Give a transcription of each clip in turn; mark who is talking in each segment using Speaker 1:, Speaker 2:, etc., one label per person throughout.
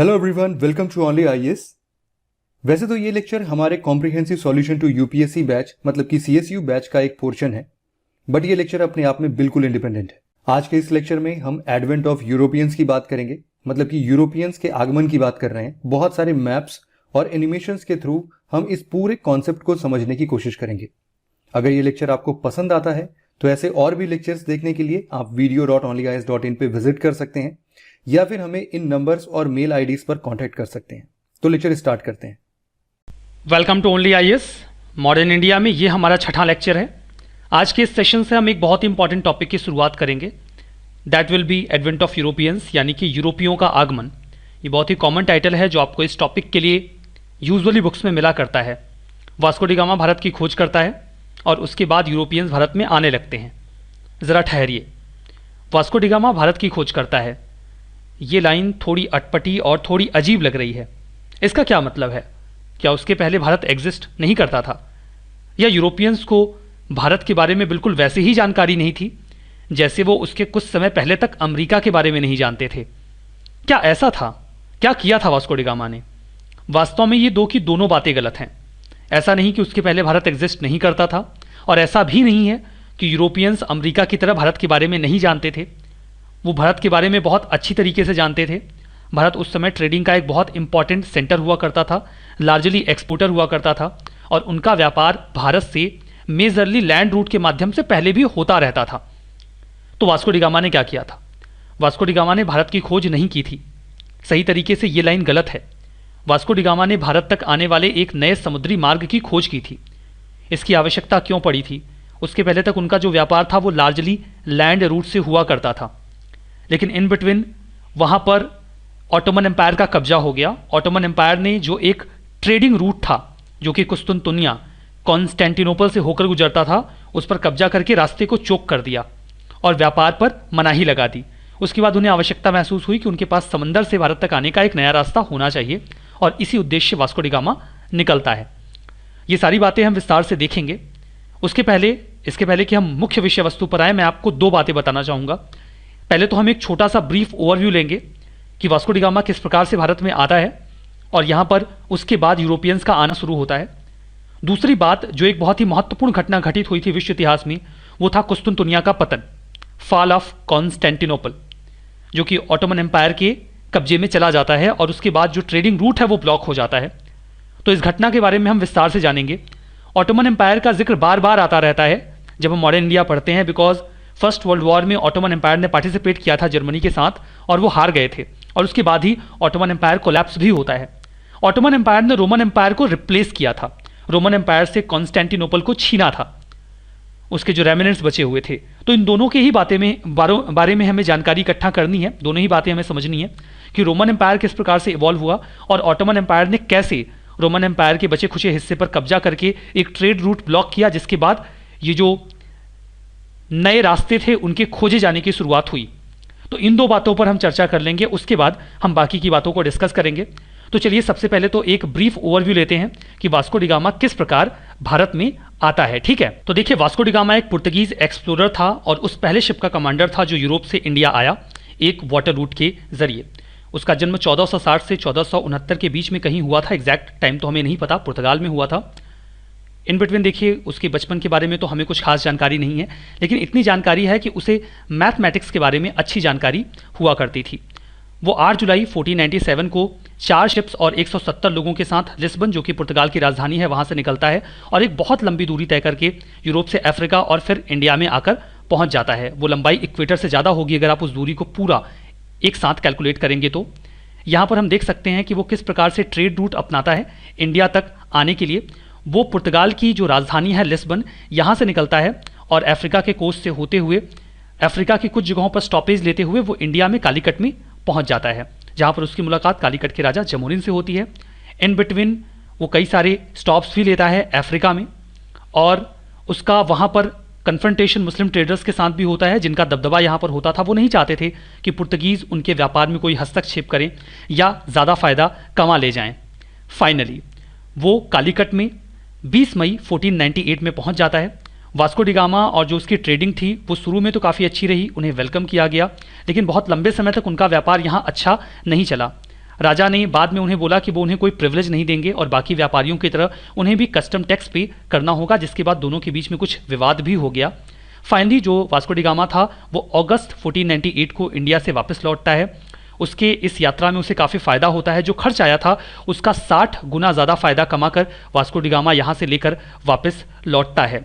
Speaker 1: Hello everyone, welcome to only IAS. वैसे तो ये लेक्चर हमारे comprehensive solution to UPSC batch मतलब कि सीएसयू बैच का एक पोर्शन है, बट ये लेक्चर अपने आप में बिल्कुल इंडिपेंडेंट है। आज के इस लेक्चर में हम एडवेंट ऑफ यूरोपियंस की बात करेंगे, मतलब कि यूरोपियंस के आगमन की बात कर रहे हैं। बहुत सारे मैप्स और एनिमेशंस के थ्रू हम इस पूरे कॉन्सेप्ट को समझने की कोशिश करेंगे। अगर ये लेक्चर आपको पसंद आता है तो ऐसे और भी लेक्चर्स देखने के लिए आप video.onlyis.in पे विजिट कर सकते हैं या फिर हमें इन नंबर्स और मेल आईडीज पर कांटेक्ट कर सकते हैं। तो लेक्चर स्टार्ट करते हैं।
Speaker 2: Welcome to only IAS. Modern India में ये हमारा छठा लेक्चर है। आज के इस सेशन से हम एक बहुत ही इंपॉर्टेंट टॉपिक की शुरुआत करेंगे, that will be advent of Europeans, यानी कि यूरोपियों का आगमन। ये बहुत ही कॉमन टाइटल है जो आपको इस टॉपिक के लिए यूजुअली बुक्स में मिला करता है। वास्को डी गामा भारत की खोज करता है और उसके बाद यूरोपियंस भारत में आने लगते हैं। ज़रा ठहरिए, वास्को डी गामा भारत की खोज करता है, ये लाइन थोड़ी अटपटी और थोड़ी अजीब लग रही है। इसका क्या मतलब है? क्या उसके पहले भारत एग्जिस्ट नहीं करता था, या यूरोपियंस को भारत के बारे में बिल्कुल वैसे ही जानकारी नहीं थी जैसे वो उसके कुछ समय पहले तक अमेरिका के बारे में नहीं जानते थे? क्या ऐसा था? क्या किया था वास्को डी गामा ने? वास्तव में ये दो की दोनों बातें गलत हैं। ऐसा नहीं कि उसके पहले भारत एग्जिस्ट नहीं करता था, और ऐसा भी नहीं है कि यूरोपियंस अमेरिका की तरह भारत के बारे में नहीं जानते थे। वो भारत के बारे में बहुत अच्छी तरीके से जानते थे। भारत उस समय ट्रेडिंग का एक बहुत इंपॉर्टेंट सेंटर हुआ करता था, लार्जली एक्सपोर्टर हुआ करता था, और उनका व्यापार भारत से मेजरली लैंड रूट के माध्यम से पहले भी होता रहता था। तो वास्को डी गामा ने क्या किया था? वास्को डी गामा ने भारत की खोज नहीं की थी। सही तरीके से ये लाइन गलत है। वास्को डी गामा ने भारत तक आने वाले एक नए समुद्री मार्ग की खोज की थी। इसकी आवश्यकता क्यों पड़ी थी? उसके पहले तक उनका जो व्यापार था वो लार्जली लैंड रूट से हुआ करता था, लेकिन इन बिटवीन वहाँ पर ऑटोमन एम्पायर का कब्जा हो गया। ऑटोमन एम्पायर ने जो एक ट्रेडिंग रूट था जो कि कुस्तुनतुनिया कॉन्स्टेंटिनोपल से होकर गुजरता था, उस पर कब्जा करके रास्ते को चोक कर दिया और व्यापार पर मनाही लगा दी। उसके बाद उन्हें आवश्यकता महसूस हुई कि उनके पास समंदर से भारत तक आने का एक नया रास्ता होना चाहिए, और इसी उद्देश्य से वास्को डी गामा निकलता है। ये सारी बातें हम विस्तार से देखेंगे। इसके पहले कि हम मुख्य विषय वस्तु पर आए, मैं आपको दो बातें बताना चाहूँगा। पहले तो हम एक छोटा सा ब्रीफ ओवरव्यू लेंगे कि वास्को डी गामा किस प्रकार से भारत में आता है, और यहाँ पर उसके बाद यूरोपियंस का आना शुरू होता है। दूसरी बात, जो एक बहुत ही महत्वपूर्ण घटना घटित हुई थी विश्व इतिहास में, वो था कुस्तुनतुनिया का पतन, फॉल ऑफ कॉन्स्टेंटिनोपल, जो कि ऑटोमन एम्पायर के कब्जे में चला जाता है, और उसके बाद जो ट्रेडिंग रूट है वो ब्लॉक हो जाता है। तो इस घटना के बारे में हम विस्तार से जानेंगे। ऑटोमन एम्पायर का जिक्र बार बार आता रहता है जब हम मॉडर्न इंडिया पढ़ते हैं, बिकॉज फर्स्ट वर्ल्ड वॉर में ऑटोमन एम्पायर ने पार्टिसिपेट किया था जर्मनी के साथ, और वो हार गए थे, और उसके बाद ही ऑटोमन एम्पायर कोलैप्स भी होता है। ऑटोमन एम्पायर ने रोमन एम्पायर को रिप्लेस किया था, रोमन एम्पायर से कॉन्स्टेंटिनोपल को छीना था, उसके जो रेमिनेंट्स बचे हुए थे। तो इन दोनों के ही बारे में हमें जानकारी इकट्ठा करनी है। दोनों ही बातें हमें समझनी है कि रोमन एम्पायर किस प्रकार से इवॉल्व हुआ और ऑटोमन एम्पायर ने कैसे रोमन एम्पायर के बचे खुचे हिस्से पर कब्जा करके एक ट्रेड रूट ब्लॉक किया, जिसके बाद ये जो नए रास्ते थे उनके खोजे जाने की शुरुआत हुई। तो इन दो बातों पर हम चर्चा कर लेंगे, उसके बाद हम बाकी की बातों को डिस्कस करेंगे। तो चलिए सबसे पहले तो एक ब्रीफ ओवरव्यू लेते हैं कि वास्को डी गामा किस प्रकार भारत में आता है। ठीक है, तो देखिए, वास्को डी गामा एक पुर्तगीज एक्सप्लोरर था और उस पहले शिप का कमांडर था जो यूरोप से इंडिया आया एक वाटर रूट के जरिए। उसका जन्म 1460 से 1469 के बीच में कहीं हुआ था। एग्जैक्ट टाइम तो हमें नहीं पता, पुर्तगाल में हुआ था। इन बिटवीन देखिए, उसके बचपन के बारे में तो हमें कुछ खास जानकारी नहीं है, लेकिन इतनी जानकारी है कि उसे मैथमेटिक्स के बारे में अच्छी जानकारी हुआ करती थी। वो 8 जुलाई 1497 को 4 शिप्स और 170 लोगों के साथ लिस्बन, जो कि पुर्तगाल की राजधानी है, वहाँ से निकलता है और एक बहुत लंबी दूरी तय करके यूरोप से अफ्रीका और फिर इंडिया में आकर पहुँच जाता है। वो लंबाई इक्वेटर से ज़्यादा होगी अगर आप उस दूरी को पूरा एक साथ कैलकुलेट करेंगे। तो यहाँ पर हम देख सकते हैं कि वो किस प्रकार से ट्रेड रूट अपनाता है इंडिया तक आने के लिए। वो पुर्तगाल की जो राजधानी है लिस्बन, यहाँ से निकलता है और अफ्रीका के कोस्ट से होते हुए अफ्रीका की कुछ जगहों पर स्टॉपेज लेते हुए वो इंडिया में कालीकट में पहुँच जाता है, जहाँ पर उसकी मुलाकात कालीकट के राजा जमोरिन से होती है। इन बिटवीन वो कई सारे स्टॉप्स भी लेता है अफ्रीका में, और उसका वहाँ पर कन्फ्रंटेशन मुस्लिम ट्रेडर्स के साथ भी होता है, जिनका दबदबा यहाँ पर होता था। वो नहीं चाहते थे कि पुर्तगीज़ उनके व्यापार में कोई हस्तक्षेप करें या ज़्यादा फ़ायदा कमा ले जाएं। फाइनली वो कालीकट में 20 मई 1498 में पहुँच जाता है। वास्को डी गामा और जो उसकी ट्रेडिंग थी वो शुरू में तो काफ़ी अच्छी रही, उन्हें वेलकम किया गया, लेकिन बहुत लंबे समय तक उनका व्यापार यहाँ अच्छा नहीं चला। राजा ने बाद में उन्हें बोला कि वो उन्हें कोई प्रिविलेज नहीं देंगे और बाकी व्यापारियों की तरह उन्हें भी कस्टम टैक्स पे करना होगा, जिसके बाद दोनों के बीच में कुछ विवाद भी हो गया। फाइनली जो वास्को डी गामा था वो अगस्त 1498 को इंडिया से वापस लौटता है। उसके इस यात्रा में उसे काफ़ी फ़ायदा होता है। जो खर्च आया था उसका 60 गुना ज़्यादा फ़ायदा कमाकर वास्को डी गामा यहाँ से लेकर वापस लौटता है।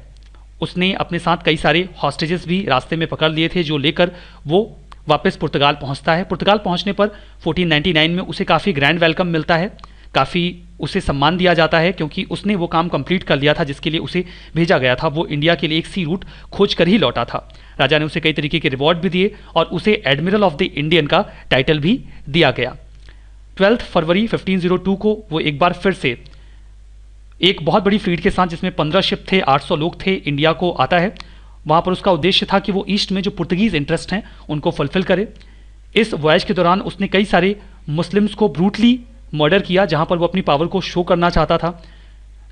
Speaker 2: उसने अपने साथ कई सारे हॉस्टेजेस भी रास्ते में पकड़ लिए थे, जो लेकर वो वापस पुर्तगाल पहुंचता है। पुर्तगाल पहुंचने पर 1499 में उसे काफ़ी ग्रैंड वेलकम मिलता है, काफ़ी उसे सम्मान दिया जाता है, क्योंकि उसने वो काम कंप्लीट कर लिया था जिसके लिए उसे भेजा गया था। वो इंडिया के लिए एक सी रूट खोज कर ही लौटा था। राजा ने उसे कई तरीके के रिवॉर्ड भी दिए और उसे एडमिरल ऑफ द इंडियन का टाइटल भी दिया गया। 12 फरवरी 1502 को वो एक बार फिर से एक बहुत बड़ी फ्लीट के साथ, जिसमें 15 शिप थे, 800 लोग थे, इंडिया को आता है। वहाँ पर उसका उद्देश्य था कि वो ईस्ट में जो पुर्तगीज़ इंटरेस्ट हैं उनको फुलफिल करे। इस वॉयज के दौरान उसने कई सारे मुस्लिम्स को ब्रूटली मर्डर किया, जहाँ पर वो अपनी पावर को शो करना चाहता था,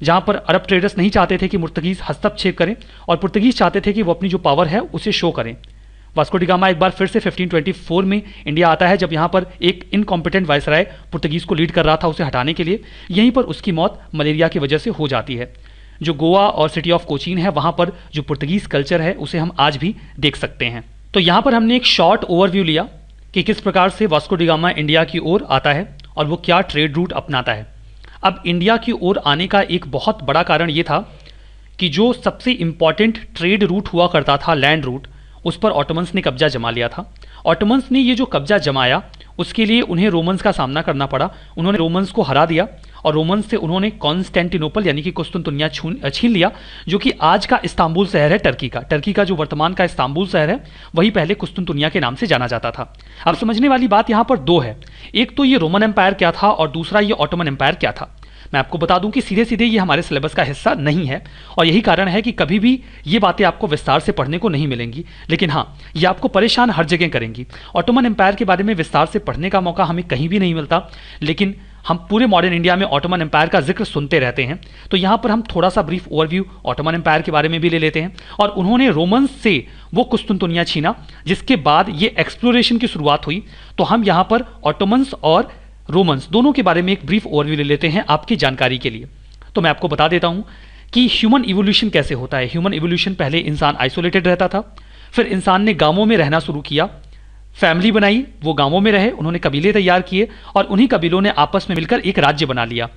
Speaker 2: जहाँ पर अरब ट्रेडर्स नहीं चाहते थे कि पुर्तगीज़ हस्तक्षेप करें और पुर्तगीज़ चाहते थे कि वो अपनी जो पावर है उसे शो करें। वास्को डी गामा एक बार फिर से 1524 में इंडिया आता है, जब यहाँ पर एक इनकॉम्पिटेंट वायसराय पुर्तगीज़ को लीड कर रहा था उसे हटाने के लिए। यहीं पर उसकी मौत मलेरिया की वजह से हो जाती है। जो गोवा और सिटी ऑफ कोचीन है वहाँ पर जो पुर्तगीज़ कल्चर है उसे हम आज भी देख सकते हैं। तो यहाँ पर हमने एक शॉर्ट ओवरव्यू लिया कि किस प्रकार से वास्को डी गामा इंडिया की ओर आता है और वो क्या ट्रेड रूट अपनाता है। अब इंडिया की ओर आने का एक बहुत बड़ा कारण ये था कि जो सबसे इम्पॉर्टेंट ट्रेड रूट हुआ करता था, लैंड रूट, उस पर ऑटोमन्स ने कब्जा जमा लिया था। ऑटोमन्स ने ये जो कब्जा जमाया उसके लिए उन्हें रोमन्स का सामना करना पड़ा। उन्होंने रोमन्स को हरा दिया और रोमन्स से उन्होंने कॉन्स्टेंटिनोपल यानी कि कुस्तुनतुनिया छीन लिया, जो कि आज का इस्तांबुल शहर है टर्की का। टर्की का जो वर्तमान का इस्तांबुल शहर है वही पहले कुस्तुनतुनिया के नाम से जाना जाता था। अब समझने वाली बात यहाँ पर दो है, एक तो ये रोमन एम्पायर क्या था और दूसरा ये ऑटोमन एम्पायर क्या था। मैं आपको बता दूं कि सीधे सीधे ये हमारे सिलेबस का हिस्सा नहीं है और यही कारण है कि कभी भी ये बातें आपको विस्तार से पढ़ने को नहीं मिलेंगी, लेकिन हाँ, ये आपको परेशान हर जगह करेंगी। ऑटोमन एम्पायर के बारे में विस्तार से पढ़ने का मौका हमें कहीं भी नहीं मिलता, लेकिन हम पूरे मॉडर्न इंडिया में ऑटोमन एम्पायर का जिक्र सुनते रहते हैं। तो यहाँ पर हम थोड़ा सा ब्रीफ ओवरव्यू ऑटोमन एम्पायर के बारे में भी ले लेते हैं। और उन्होंने रोमन्स से वो कुस्तुनतुनिया छीना, जिसके बाद ये एक्सप्लोरेशन की शुरुआत हुई। तो हम यहाँ पर ऑटोमन्स और रोमन्स दोनों के बारे में एक ब्रीफ ओवरव्यू ले लेते हैं आपकी जानकारी के लिए। तो मैं आपको बता देता हूं कि ह्यूमन इवोल्यूशन कैसे होता है। ह्यूमन इवोल्यूशन, पहले इंसान आइसोलेटेड रहता था, फिर इंसान ने गांवों में रहना शुरू किया, फैमिली बनाई, वो गांवों में रहे, उन्होंने कबीले तैयार किए और उन्हीं कबीलों ने आपस में मिलकर एक राज्य बना लिया।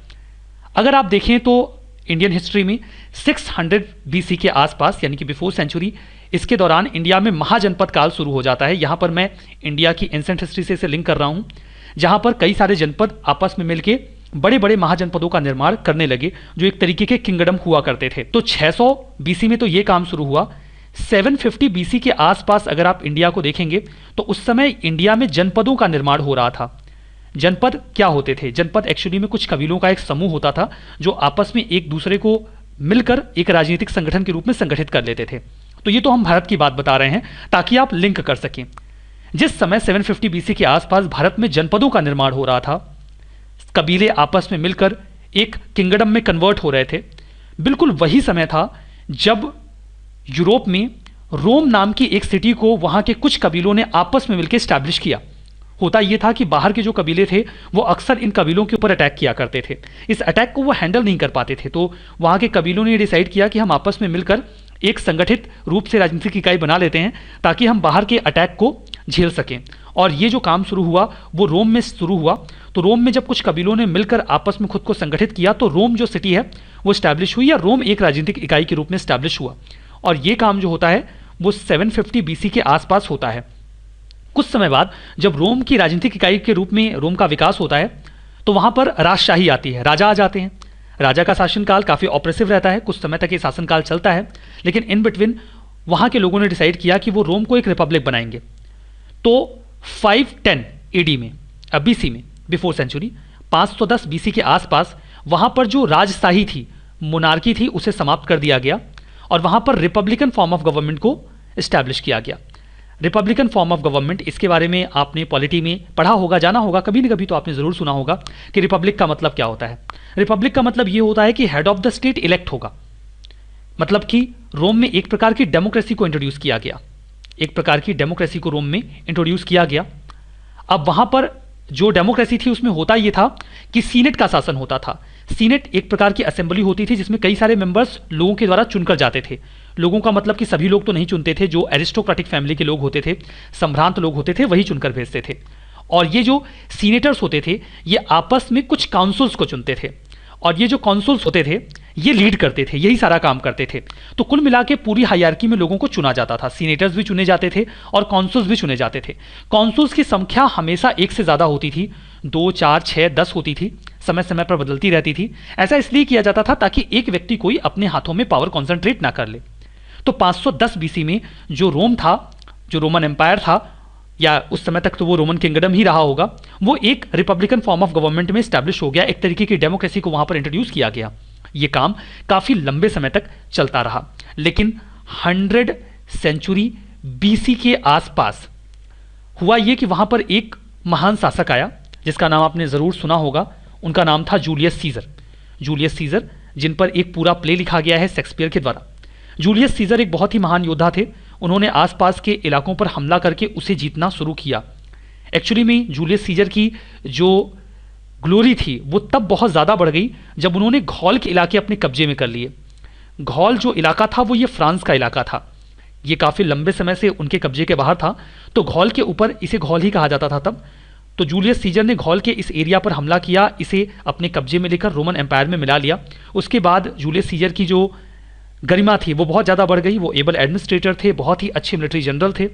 Speaker 2: अगर आप देखें तो इंडियन हिस्ट्री में 600 BC के आसपास यानी कि बिफोर सेंचुरी, इसके दौरान इंडिया में महाजनपद काल शुरू हो जाता है। यहाँ पर मैं इंडिया की एंसेंट हिस्ट्री से इसे लिंक कर रहा हूँ, जहाँ पर कई सारे जनपद आपस में मिलके बड़े बड़े महाजनपदों का निर्माण करने लगे, जो एक तरीके के किंगडम हुआ करते थे। तो 600 BC में तो ये काम शुरू हुआ। 750 BC के आसपास अगर आप इंडिया को देखेंगे तो उस समय इंडिया में जनपदों का निर्माण हो रहा था। जनपद क्या होते थे? जनपद एक्चुअली में कुछ कबीलों का एक समूह होता था जो आपस में एक दूसरे को मिलकर एक राजनीतिक संगठन के रूप में संगठित कर लेते थे। तो ये तो हम भारत की बात बता रहे हैं ताकि आप लिंक कर सकें। जिस समय 750 BC के आसपास भारत में जनपदों का निर्माण हो रहा था, कबीले आपस में मिलकर एक किंगडम में कन्वर्ट हो रहे थे, बिल्कुल वही समय था जब यूरोप में रोम नाम की एक सिटी को वहां के कुछ कबीलों ने आपस में मिलकर स्टैब्लिश किया। होता यह था कि बाहर के जो कबीले थे वो अक्सर इन कबीलों के ऊपर अटैक किया करते थे। इस अटैक को वो हैंडल नहीं कर पाते थे, तो वहां के कबीलों ने डिसाइड किया कि हम आपस में मिलकर एक संगठित रूप से राजनीतिक इकाई बना लेते हैं ताकि हम बाहर के अटैक को झेल सकें। और ये जो काम शुरू हुआ वो रोम में शुरू हुआ। तो रोम में जब कुछ कबीलों ने मिलकर आपस में खुद को संगठित किया तो रोम जो सिटी है वो स्टैब्लिश हुई, या रोम एक राजनीतिक इकाई के रूप में स्टैब्लिश हुआ। और ये काम जो होता है वो 750 BC के आसपास होता है। कुछ समय बाद जब रोम की राजनीतिक इकाई के रूप में रोम का विकास होता है तो वहां पर राजशाही आती है, राजा आ जाते हैं। राजा का शासनकाल काफ़ी ऑप्रेसिव रहता है, कुछ समय तक ये शासनकाल चलता है, लेकिन इन बिटवीन वहाँ के लोगों ने डिसाइड किया कि वो रोम को एक रिपब्लिक बनाएंगे। तो 510 AD में, BC में, बिफोर सेंचुरी 510 BC के आसपास वहाँ पर जो राजशाही थी, मोनार्की थी, उसे समाप्त कर दिया गया और वहाँ पर रिपब्लिकन फॉर्म ऑफ गवर्नमेंट को इस्टेब्लिश किया गया। रिपब्लिकन फॉर्म ऑफ गवर्नमेंट, इसके बारे में आपने पॉलिटी में पढ़ा होगा, जाना होगा, कभी न कभी तो आपने ज़रूर सुना होगा कि रिपब्लिक का मतलब क्या होता है। रिपब्लिक का मतलब ये होता है कि head of the state elect होगा, मतलब कि रोम में एक प्रकार की डेमोक्रेसी को इंट्रोड्यूस किया गया, एक प्रकार की डेमोक्रेसी को रोम में इंट्रोड्यूस किया गया। अब वहाँ पर जो डेमोक्रेसी थी उसमें होता ये था कि सीनेट का शासन होता था। सीनेट एक प्रकार की असेंबली होती थी जिसमें कई सारे मेंबर्स लोगों के द्वारा चुनकर जाते थे। लोगों का मतलब कि सभी लोग तो नहीं चुनते थे, जो एरिस्टोक्रेटिक फैमिली के लोग होते थे, संभ्रांत लोग होते थे, वही चुनकर भेजते थे। और ये जो सीनेटर्स होते थे ये आपस में कुछ काउंसिल्स को चुनते थे, और ये जो काउंसिल्स होते थे ये लीड करते थे, यही सारा काम करते थे। तो कुल मिला के पूरी हायरार्की में लोगों को चुना जाता था। सीनेटर्स भी चुने जाते थे और काउंसिल्स भी चुने जाते थे। काउंसिल्स की संख्या हमेशा एक से ज़्यादा होती थी, 2, 4, 6, 10 होती थी, समय समय पर बदलती रहती थी। ऐसा इसलिए किया जाता था ताकि एक व्यक्ति कोई अपने हाथों में पावर कॉन्सेंट्रेट ना कर ले। तो 510 बीसी में जो रोम था, जो रोमन एम्पायर था, या उस समय तक तो वो रोमन किंगडम ही रहा होगा, वो एक रिपब्लिकन फॉर्म ऑफ गवर्नमेंट में स्टैब्लिश हो गया। एक तरीके की डेमोक्रेसी को वहां पर इंट्रोड्यूस किया गया। ये काम काफी लंबे समय तक चलता रहा, लेकिन 100 सेंचुरी बीसी के आसपास हुआ ये कि वहां पर एक महान शासक आया जिसका नाम आपने जरूर सुना होगा। उनका नाम था जूलियस सीजर। जूलियस सीजर, जिन पर एक पूरा प्ले लिखा गया है शेक्सपियर के द्वारा। जूलियस सीजर एक बहुत ही महान योद्धा थे। उन्होंने आसपास के इलाकों पर हमला करके उसे जीतना शुरू किया। एक्चुअली में जूलियस सीजर की जो ग्लोरी थी वो तब बहुत ज़्यादा बढ़ गई जब उन्होंने घौल के इलाके अपने कब्जे में कर लिए। घौल जो इलाका था वो ये फ्रांस का इलाका था। ये काफ़ी लंबे समय से उनके कब्जे के बाहर था, तो घौल के ऊपर, इसे घौल ही कहा जाता था तब। तो जूलियस सीजर ने घौल के इस एरिया पर हमला किया, इसे अपने कब्जे में लेकर रोमन एम्पायर में मिला लिया। उसके बाद जूलियस सीजर की जो गरिमा थी वो बहुत ज़्यादा बढ़ गई। वो एबल एडमिनिस्ट्रेटर थे, बहुत ही अच्छे मिलिट्री जनरल थे।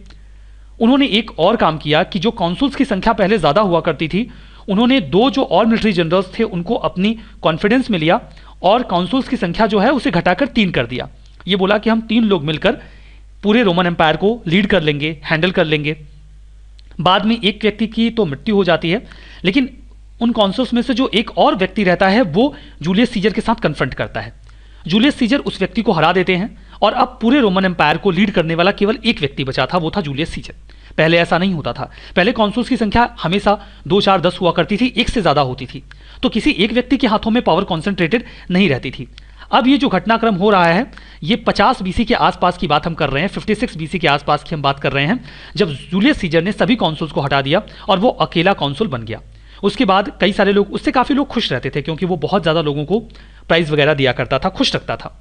Speaker 2: उन्होंने एक और काम किया कि जो कॉन्सुल्स की संख्या पहले ज़्यादा हुआ करती थी, उन्होंने 2 जो और मिलिट्री जनरल्स थे उनको अपनी कॉन्फिडेंस में लिया और कॉन्सुल्स की संख्या जो है उसे घटाकर 3 कर दिया। ये बोला कि हम 3 लोग मिलकर पूरे रोमन एम्पायर को लीड कर लेंगे, हैंडल कर लेंगे। बाद में एक व्यक्ति की तो मृत्यु हो जाती है, लेकिन उन कॉन्सुल्स में से जो एक और व्यक्ति रहता है वो जूलियस सीजर के साथ कन्फ्रंट करता है। जूलियस सीजर उस व्यक्ति को हरा देते हैं और अब पूरे रोमन एम्पायर को लीड करने वाला केवल एक व्यक्ति बचा था, वो था जूलियस सीजर। पहले ऐसा नहीं होता था। पहले कॉन्सुल्स की संख्या हमेशा 2, 4, 10 हुआ करती थी, एक से ज़्यादा होती थी, तो किसी एक व्यक्ति के हाथों में पावर कॉन्सेंट्रेटेड नहीं रहती थी। अब ये जो घटनाक्रम हो रहा है ये 50 बीसी के आसपास की बात हम कर रहे हैं, 56 बीसी के आसपास की हम बात कर रहे हैं, जब जूलियस सीजर ने सभी कॉन्सुल्स को हटा दिया और वो अकेला कॉन्सुल बन गया। उसके बाद कई सारे लोग, उससे काफ़ी लोग खुश रहते थे क्योंकि वो बहुत ज़्यादा लोगों को प्राइज़ वगैरह दिया करता था, खुश रखता था।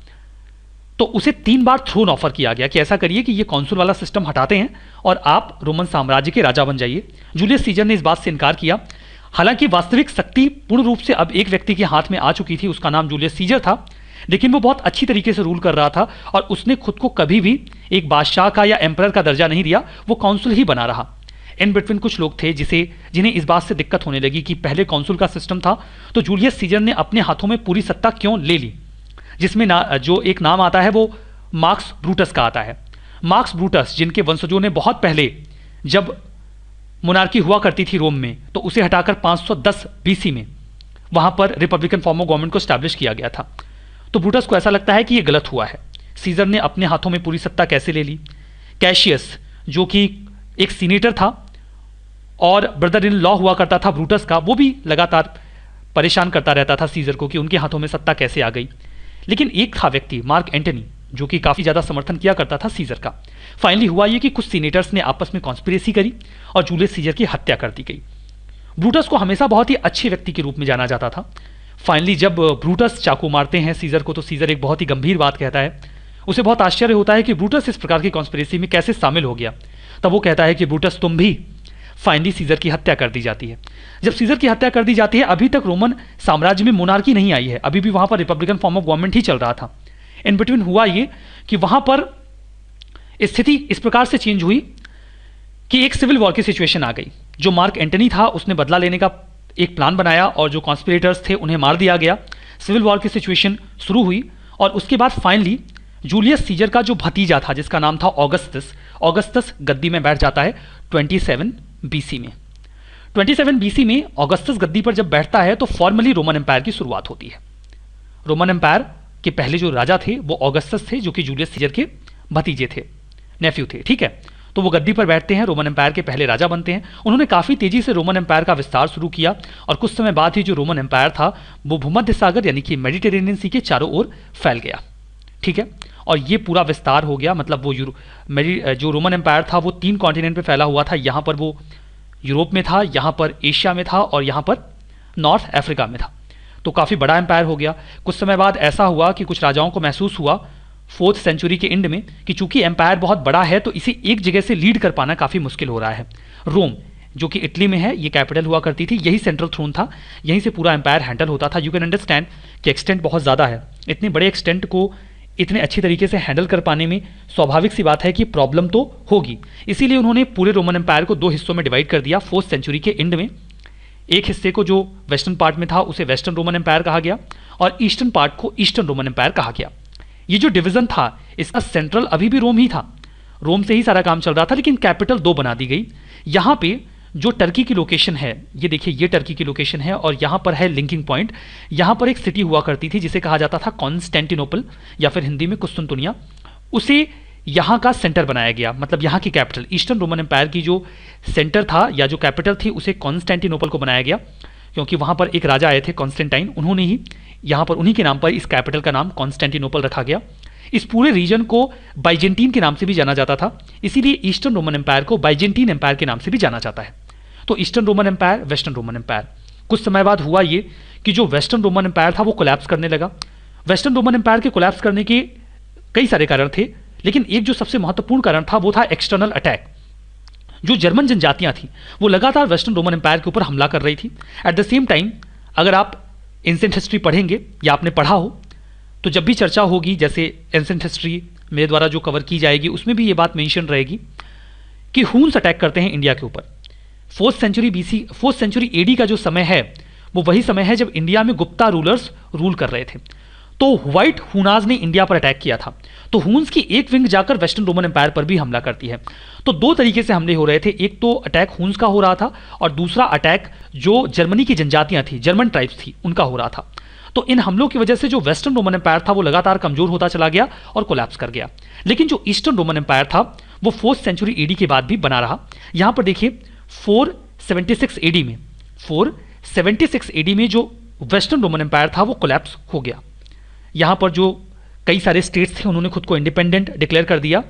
Speaker 2: तो उसे 3 बार थ्रोन ऑफर किया गया कि ऐसा करिए कि ये कॉन्सुल वाला सिस्टम हटाते हैं और आप रोमन साम्राज्य के राजा बन जाइए। जूलियस सीजर ने इस बात से इनकार किया। हालांकि वास्तविक शक्ति पूर्ण रूप से अब एक व्यक्ति के हाथ में आ चुकी थी, उसका नाम जूलियस सीजर था, लेकिन वो बहुत अच्छी तरीके से रूल कर रहा था और उसने खुद को कभी भी एक बादशाह का या एम्परर का दर्जा नहीं दिया, वो कॉन्सुल ही बना रहा। इन बिटवीन कुछ लोग थे जिन्हें इस बात से दिक्कत होने लगी कि पहले कॉन्सुल का सिस्टम था, तो जूलियस सीजर ने अपने हाथों में पूरी सत्ता क्यों ले ली, जिसमें जो एक नाम आता है वो मार्क्स ब्रूटस का आता है। मार्क्स ब्रूटस, जिनके वंशजों ने बहुत पहले जब मोनार्की हुआ करती थी रोम में, तो उसे हटाकर 510 बीसी में वहां पर रिपब्लिकन फॉर्म ऑफ गवर्नमेंट को स्टैब्लिश किया गया था। तो ब्रूटस को ऐसा लगता है कि यह गलत हुआ है, सीजर ने अपने हाथों में पूरी सत्ता कैसे ले ली। कैशियस, जो कि एक सीनेटर था और ब्रदर इन लॉ हुआ करता था ब्रूटस का, वो भी लगातार परेशान करता रहता था सीजर को कि उनके हाथों में सत्ता कैसे आ गई। लेकिन एक था व्यक्ति, मार्क एंटनी, जो कि काफ़ी ज़्यादा समर्थन किया करता था सीजर का। फाइनली हुआ ये कि कुछ सीनेटर्स ने आपस में कॉन्स्पिरेसी करी और जूलियस सीजर की हत्या कर दी गई। ब्रूटस को हमेशा बहुत ही अच्छे व्यक्ति के रूप में जाना जाता था। फाइनली जब ब्रूटस चाकू मारते हैं सीजर को, तो सीजर एक बहुत ही गंभीर बात कहता है। उसे बहुत आश्चर्य होता है कि ब्रूटस इस प्रकार की कॉन्स्पिरेसी में कैसे शामिल हो गया। तब वो कहता है कि ब्रूटस तुम भी। फाइनली सीजर की हत्या कर दी जाती है। जब सीजर की हत्या कर दी जाती है, अभी तक रोमन साम्राज्य में मोनार्की नहीं आई है, अभी भी वहां पर रिपब्लिकन फॉर्म ऑफ गवर्नमेंट ही चल रहा था। इन बिटवीन हुआ ये कि वहां पर स्थिति इस प्रकार से चेंज हुई कि एक सिविल वॉर की सिचुएशन आ गई। जो मार्क एंटनी था उसने बदला लेने का एक प्लान बनाया और जो कॉन्स्पिरेटर्स थे उन्हें मार दिया गया। सिविल वॉर की सिचुएशन शुरू हुई और उसके बाद फाइनली जूलियस सीजर का जो भतीजा था जिसका नाम था ऑगस्टस गद्दी में बैठ जाता है 27 बीसी में। 27 बीसी में ऑगस्टस गद्दी पर जब बैठता है तो फॉर्मली रोमन एम्पायर की शुरुआत होती है। रोमन एम्पायर के पहले जो राजा थे वो ऑगस्टस थे, जो कि जूलियस सीजर के भतीजे थे, नेफ्यू थे, ठीक है। तो वो गद्दी पर बैठते हैं, रोमन एम्पायर के पहले राजा बनते हैं। उन्होंने काफ़ी तेजी से रोमन एम्पायर का विस्तार शुरू किया और कुछ समय बाद ही जो रोमन एम्पायर था वो भूमध्य सागर यानी कि मेडिटेरेनियन सी के चारों ओर फैल गया, ठीक है। और ये पूरा विस्तार हो गया, मतलब वो जो रोमन एम्पायर था वो 3 कॉन्टिनेंट पे फैला हुआ था। यहाँ पर वो यूरोप में था, यहाँ पर एशिया में था और यहाँ पर नॉर्थ अफ्रीका में था। तो काफ़ी बड़ा एम्पायर हो गया। कुछ समय बाद ऐसा हुआ कि कुछ राजाओं को महसूस हुआ 4th सेंचुरी के एंड में कि चूंकि एम्पायर बहुत बड़ा है तो इसे एक जगह से लीड कर पाना काफ़ी मुश्किल हो रहा है। रोम जो कि इटली में है, ये कैपिटल हुआ करती थी, यही सेंट्रल थ्रोन था, यहीं से पूरा एम्पायर हैंडल होता था। यू कैन अंडरस्टैंड कि एक्सटेंट बहुत ज़्यादा है। इतने बड़े एक्सटेंट को इतने अच्छी तरीके से हैंडल कर पाने में स्वाभाविक सी बात है कि प्रॉब्लम तो होगी। इसीलिए उन्होंने पूरे रोमन एम्पायर को 2 हिस्सों में डिवाइड कर दिया 4th सेंचुरी के एंड में। एक हिस्से को जो वेस्टर्न पार्ट में था उसे वेस्टर्न रोमन एम्पायर कहा गया और ईस्टर्न पार्ट को ईस्टर्न रोमन एम्पायर कहा गया। ये जो डिवीजन था इसका सेंट्रल अभी भी रोम ही था, रोम से ही सारा काम चल रहा था, लेकिन कैपिटल 2 बना दी गई। यहाँ पे जो टर्की की लोकेशन है, ये देखिए ये टर्की की लोकेशन है और यहाँ पर है लिंकिंग पॉइंट। यहाँ पर एक सिटी हुआ करती थी जिसे कहा जाता था कॉन्स्टेंटिनोपल या फिर हिंदी में कुस्तुनतुनिया, उसे यहाँ का सेंटर बनाया गया, मतलब यहाँ की कैपिटल। ईस्टर्न रोमन एम्पायर की जो सेंटर था या जो कैपिटल थी उसे कॉन्स्टेंटिनोपल को बनाया गया, क्योंकि वहाँ पर एक राजा आए थे कॉन्स्टेंटाइन, उन्होंने ही यहाँ पर उन्हीं के नाम पर इस कैपिटल का नाम कॉन्स्टेंटिनोपल रखा गया। इस पूरे रीजन को बाइजेंटीन के नाम से भी जाना जाता था, इसीलिए ईस्टर्न रोमन एम्पायर को बाइजेंटीन एम्पायर के नाम से भी जाना जाता है। तो Eastern Roman Empire, Western Roman Empire. कुछ समय बाद हुआ ये कि जो वेस्टर्न रोमन एम्पायर था वो कोलैप्स करने लगा। वेस्टर्न रोमन एम्पायर के कोलैप्स करने के कई सारे कारण थे, लेकिन एक जो सबसे महत्वपूर्ण कारण था वो था एक्सटर्नल अटैक। जो जर्मन जनजातियां थी वो लगातार वेस्टर्न रोमन एम्पायर के ऊपर हमला कर रही थी। एट द सेम टाइम अगर आप एंसेंट हिस्ट्री पढ़ेंगे या आपने पढ़ा हो तो जब भी चर्चा होगी, जैसे एंसेंट हिस्ट्री मेरे द्वारा जो कवर की जाएगी उसमें भी ये बात मेंशन रहेगी कि हून्स अटैक करते हैं इंडिया के ऊपर। 4th century BC, 4th century AD का जो समय है वो वही समय है जब इंडिया में गुप्ता रूलर्स रूल कर रहे थे। तो व्हाइट हुनाज ने इंडिया पर अटैक किया था, तो हून्स की एक विंग जाकर वेस्टर्न रोमन एम्पायर पर भी हमला करती है। तो 2 तरीके से हमले हो रहे थे, एक तो अटैक हून्स का हो रहा था और दूसरा अटैक जो जर्मनी की जनजातियां थी, जर्मन ट्राइब्स थी, उनका हो रहा था। तो इन हमलों की वजह से जो वेस्टर्न रोमन एम्पायर था वो लगातार कमजोर होता चला गया और कोलैप्स कर गया। लेकिन जो ईस्टर्न रोमन एम्पायर था वो 4th सेंचुरी एडी के बाद भी बना रहा। यहां पर देखिए 476 एडी में, 476 एडी में जो वेस्टर्न रोमन एम्पायर था वो कोलैप्स हो गया। यहाँ पर जो कई सारे स्टेट्स थे उन्होंने खुद को इंडिपेंडेंट डिक्लेयर कर दिया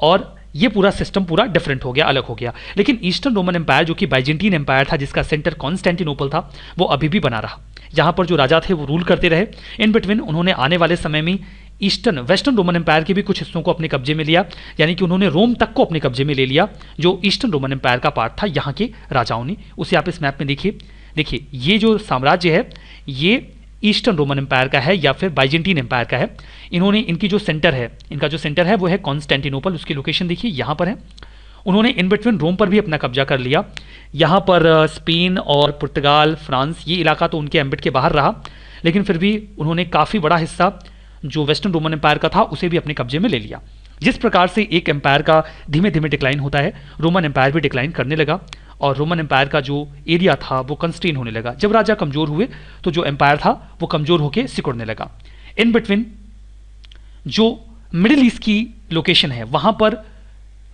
Speaker 2: और ये पूरा सिस्टम पूरा डिफरेंट हो गया, अलग हो गया। लेकिन ईस्टर्न रोमन एम्पायर जो कि बाइजेंटीन एम्पायर था जिसका सेंटर कॉन्स्टेंटिनोपल था वो अभी भी बना रहा। यहाँ पर जो राजा थे वो रूल करते रहे। इन बिटवीन उन्होंने आने वाले समय में वेस्टर्न रोमन एम्पायर के भी कुछ हिस्सों को अपने कब्जे में लिया, यानी कि उन्होंने रोम तक को अपने कब्जे में ले लिया जो ईस्टर्न रोमन एम्पायर का पार्ट था यहाँ के राजाओं ने। उसे आप इस मैप में देखिए ये जो साम्राज्य है ये ईस्टर्न रोमन एम्पायर का है या फिर बाइजेंटीन एम्पायर का है। इन्होंने इनका जो सेंटर है वो है कॉन्स्टेंटिनोपल, उसकी लोकेशन देखिए यहाँ पर है। उन्होंने इन बिटवीन रोम पर भी अपना कब्जा कर लिया। यहाँ पर स्पेन और पुर्तगाल, फ्रांस, ये इलाका तो उनके एम्बिट के बाहर रहा, लेकिन फिर भी उन्होंने काफ़ी बड़ा हिस्सा जो वेस्टर्न रोमन एम्पायर का था उसे भी अपने कब्जे में ले लिया। जिस प्रकार से एक एम्पायर का धीमे धीमे डिक्लाइन होता है, रोमन एम्पायर भी डिक्लाइन करने लगा और रोमन एम्पायर का जो एरिया था वो कंस्ट्रेन होने लगा। जब राजा कमजोर हुए तो जो एम्पायर था वो कमजोर होकर सिकुड़ने लगा। इन बिटवीन जो मिडिल ईस्ट की लोकेशन है वहाँ पर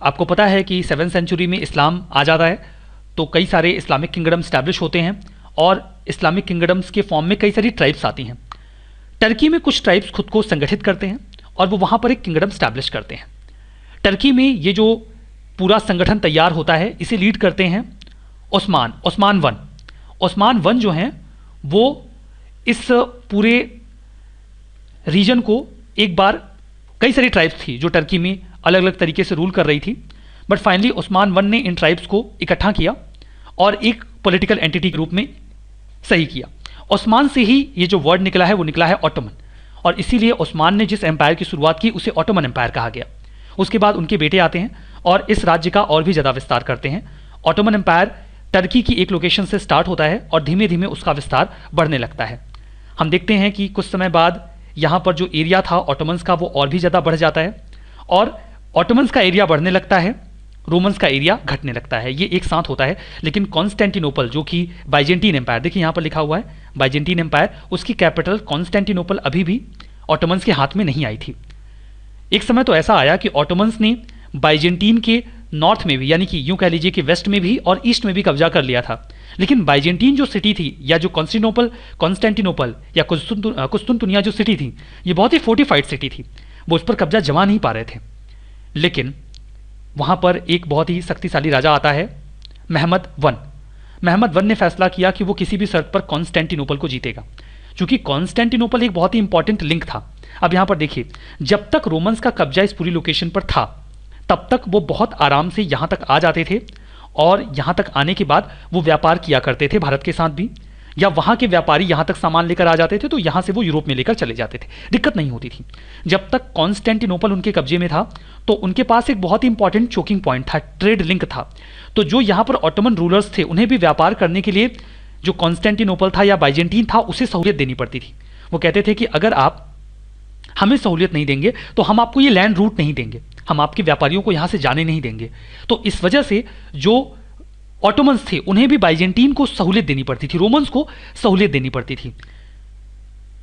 Speaker 2: आपको पता है कि 7th सेंचुरी में इस्लाम आ जाता है, तो कई सारे इस्लामिक किंगडम स्टैब्लिश होते हैं और इस्लामिक किंगडम्स के फॉर्म में कई सारी ट्राइब्स आती हैं। टर्की में कुछ ट्राइब्स खुद को संगठित करते हैं और वो वहाँ पर एक किंगडम स्टैब्लिश करते हैं। टर्की में ये जो पूरा संगठन तैयार होता है इसे लीड करते हैं ओस्मान वन जो हैं वो इस पूरे रीजन को एक बार कई सारी ट्राइब्स थी जो टर्की में अलग अलग तरीके से रूल कर रही थी, बट फाइनली ओस्मान वन ने इन ट्राइब्स को इकट्ठा किया और एक पॉलिटिकल एंटिटी के रूप में सही किया। ओस्मान से ही ये जो वर्ड निकला है वो निकला है ऑटोमन, और इसीलिए ओस्मान ने जिस एम्पायर की शुरुआत की उसे ऑटोमन एम्पायर कहा गया। उसके बाद उनके बेटे आते हैं और इस राज्य का और भी ज़्यादा विस्तार करते हैं। ऑटोमन एम्पायर टर्की की एक लोकेशन से स्टार्ट होता है और धीमे धीमे उसका विस्तार बढ़ने लगता है। हम देखते हैं कि कुछ समय बाद यहाँ पर जो एरिया था ऑटोमन्स का वो और भी ज़्यादा बढ़ जाता है और ऑटोमन्स का एरिया बढ़ने लगता है, रोमन्स का एरिया घटने लगता है। ये एक साथ होता है। लेकिन कॉन्स्टेंटिनोपल जो कि बाइजेंटीन एम्पायर, देखिए यहाँ पर लिखा हुआ है बाइजेंटीन एम्पायर, उसकी कैपिटल कॉन्स्टेंटिनोपल अभी भी ऑटोमन्स के हाथ में नहीं आई थी। एक समय तो ऐसा आया कि ऑटोमन्स ने बाइजेंटीन के नॉर्थ में भी, यानी कि यूं कह लीजिए कि वेस्ट में भी और ईस्ट में भी कब्जा कर लिया था। लेकिन बाइजेंटीन जो सिटी थी या जो कॉन्स्टेंटिनोपल या कुस्तुनतुनिया जो सिटी थी, ये बहुत ही फोर्टिफाइड सिटी थी, वो उस पर कब्जा जमा नहीं पा रहे थे। लेकिन वहाँ पर एक बहुत ही शक्तिशाली राजा आता है, महमद वन ने फैसला किया कि वो किसी भी शर्त पर कॉन्स्टेंटिनोपल को जीतेगा, क्योंकि कॉन्स्टेंटिनोपल एक बहुत ही इंपॉर्टेंट लिंक था। अब यहां पर देखिए, जब तक रोमन्स का कब्जा इस पूरी लोकेशन पर था तब तक वो बहुत आराम से यहां तक आ जाते थे, और यहां तक आने के बाद वो व्यापार किया करते थे भारत के साथ भी, या वहां के व्यापारी यहां तक सामान लेकर आ जाते थे तो यहां से वो यूरोप में लेकर चले जाते थे, दिक्कत नहीं होती थी। जब तक कॉन्स्टेंटिनोपल उनके कब्जे में था तो उनके पास एक बहुत ही इंपॉर्टेंट चोकिंग पॉइंट था, ट्रेड लिंक था। तो जो यहां पर ऑटोमन रूलर्स थे उन्हें भी व्यापार करने के लिए जो कॉन्स्टेंटिनोपल था या बाइजेंटीन था उसे सहूलियत देनी पड़ती थी। वो कहते थे कि अगर आप हमें सहूलियत नहीं देंगे तो हम आपको ये लैंड रूट नहीं देंगे, हम आपके व्यापारियों को यहां से जाने नहीं देंगे। तो इस वजह से जो ऑटोमन्स थे उन्हें भी बाइजेंटीन को सहूलियत देनी पड़ती थी, रोमन्स को सहूलियत देनी पड़ती थी।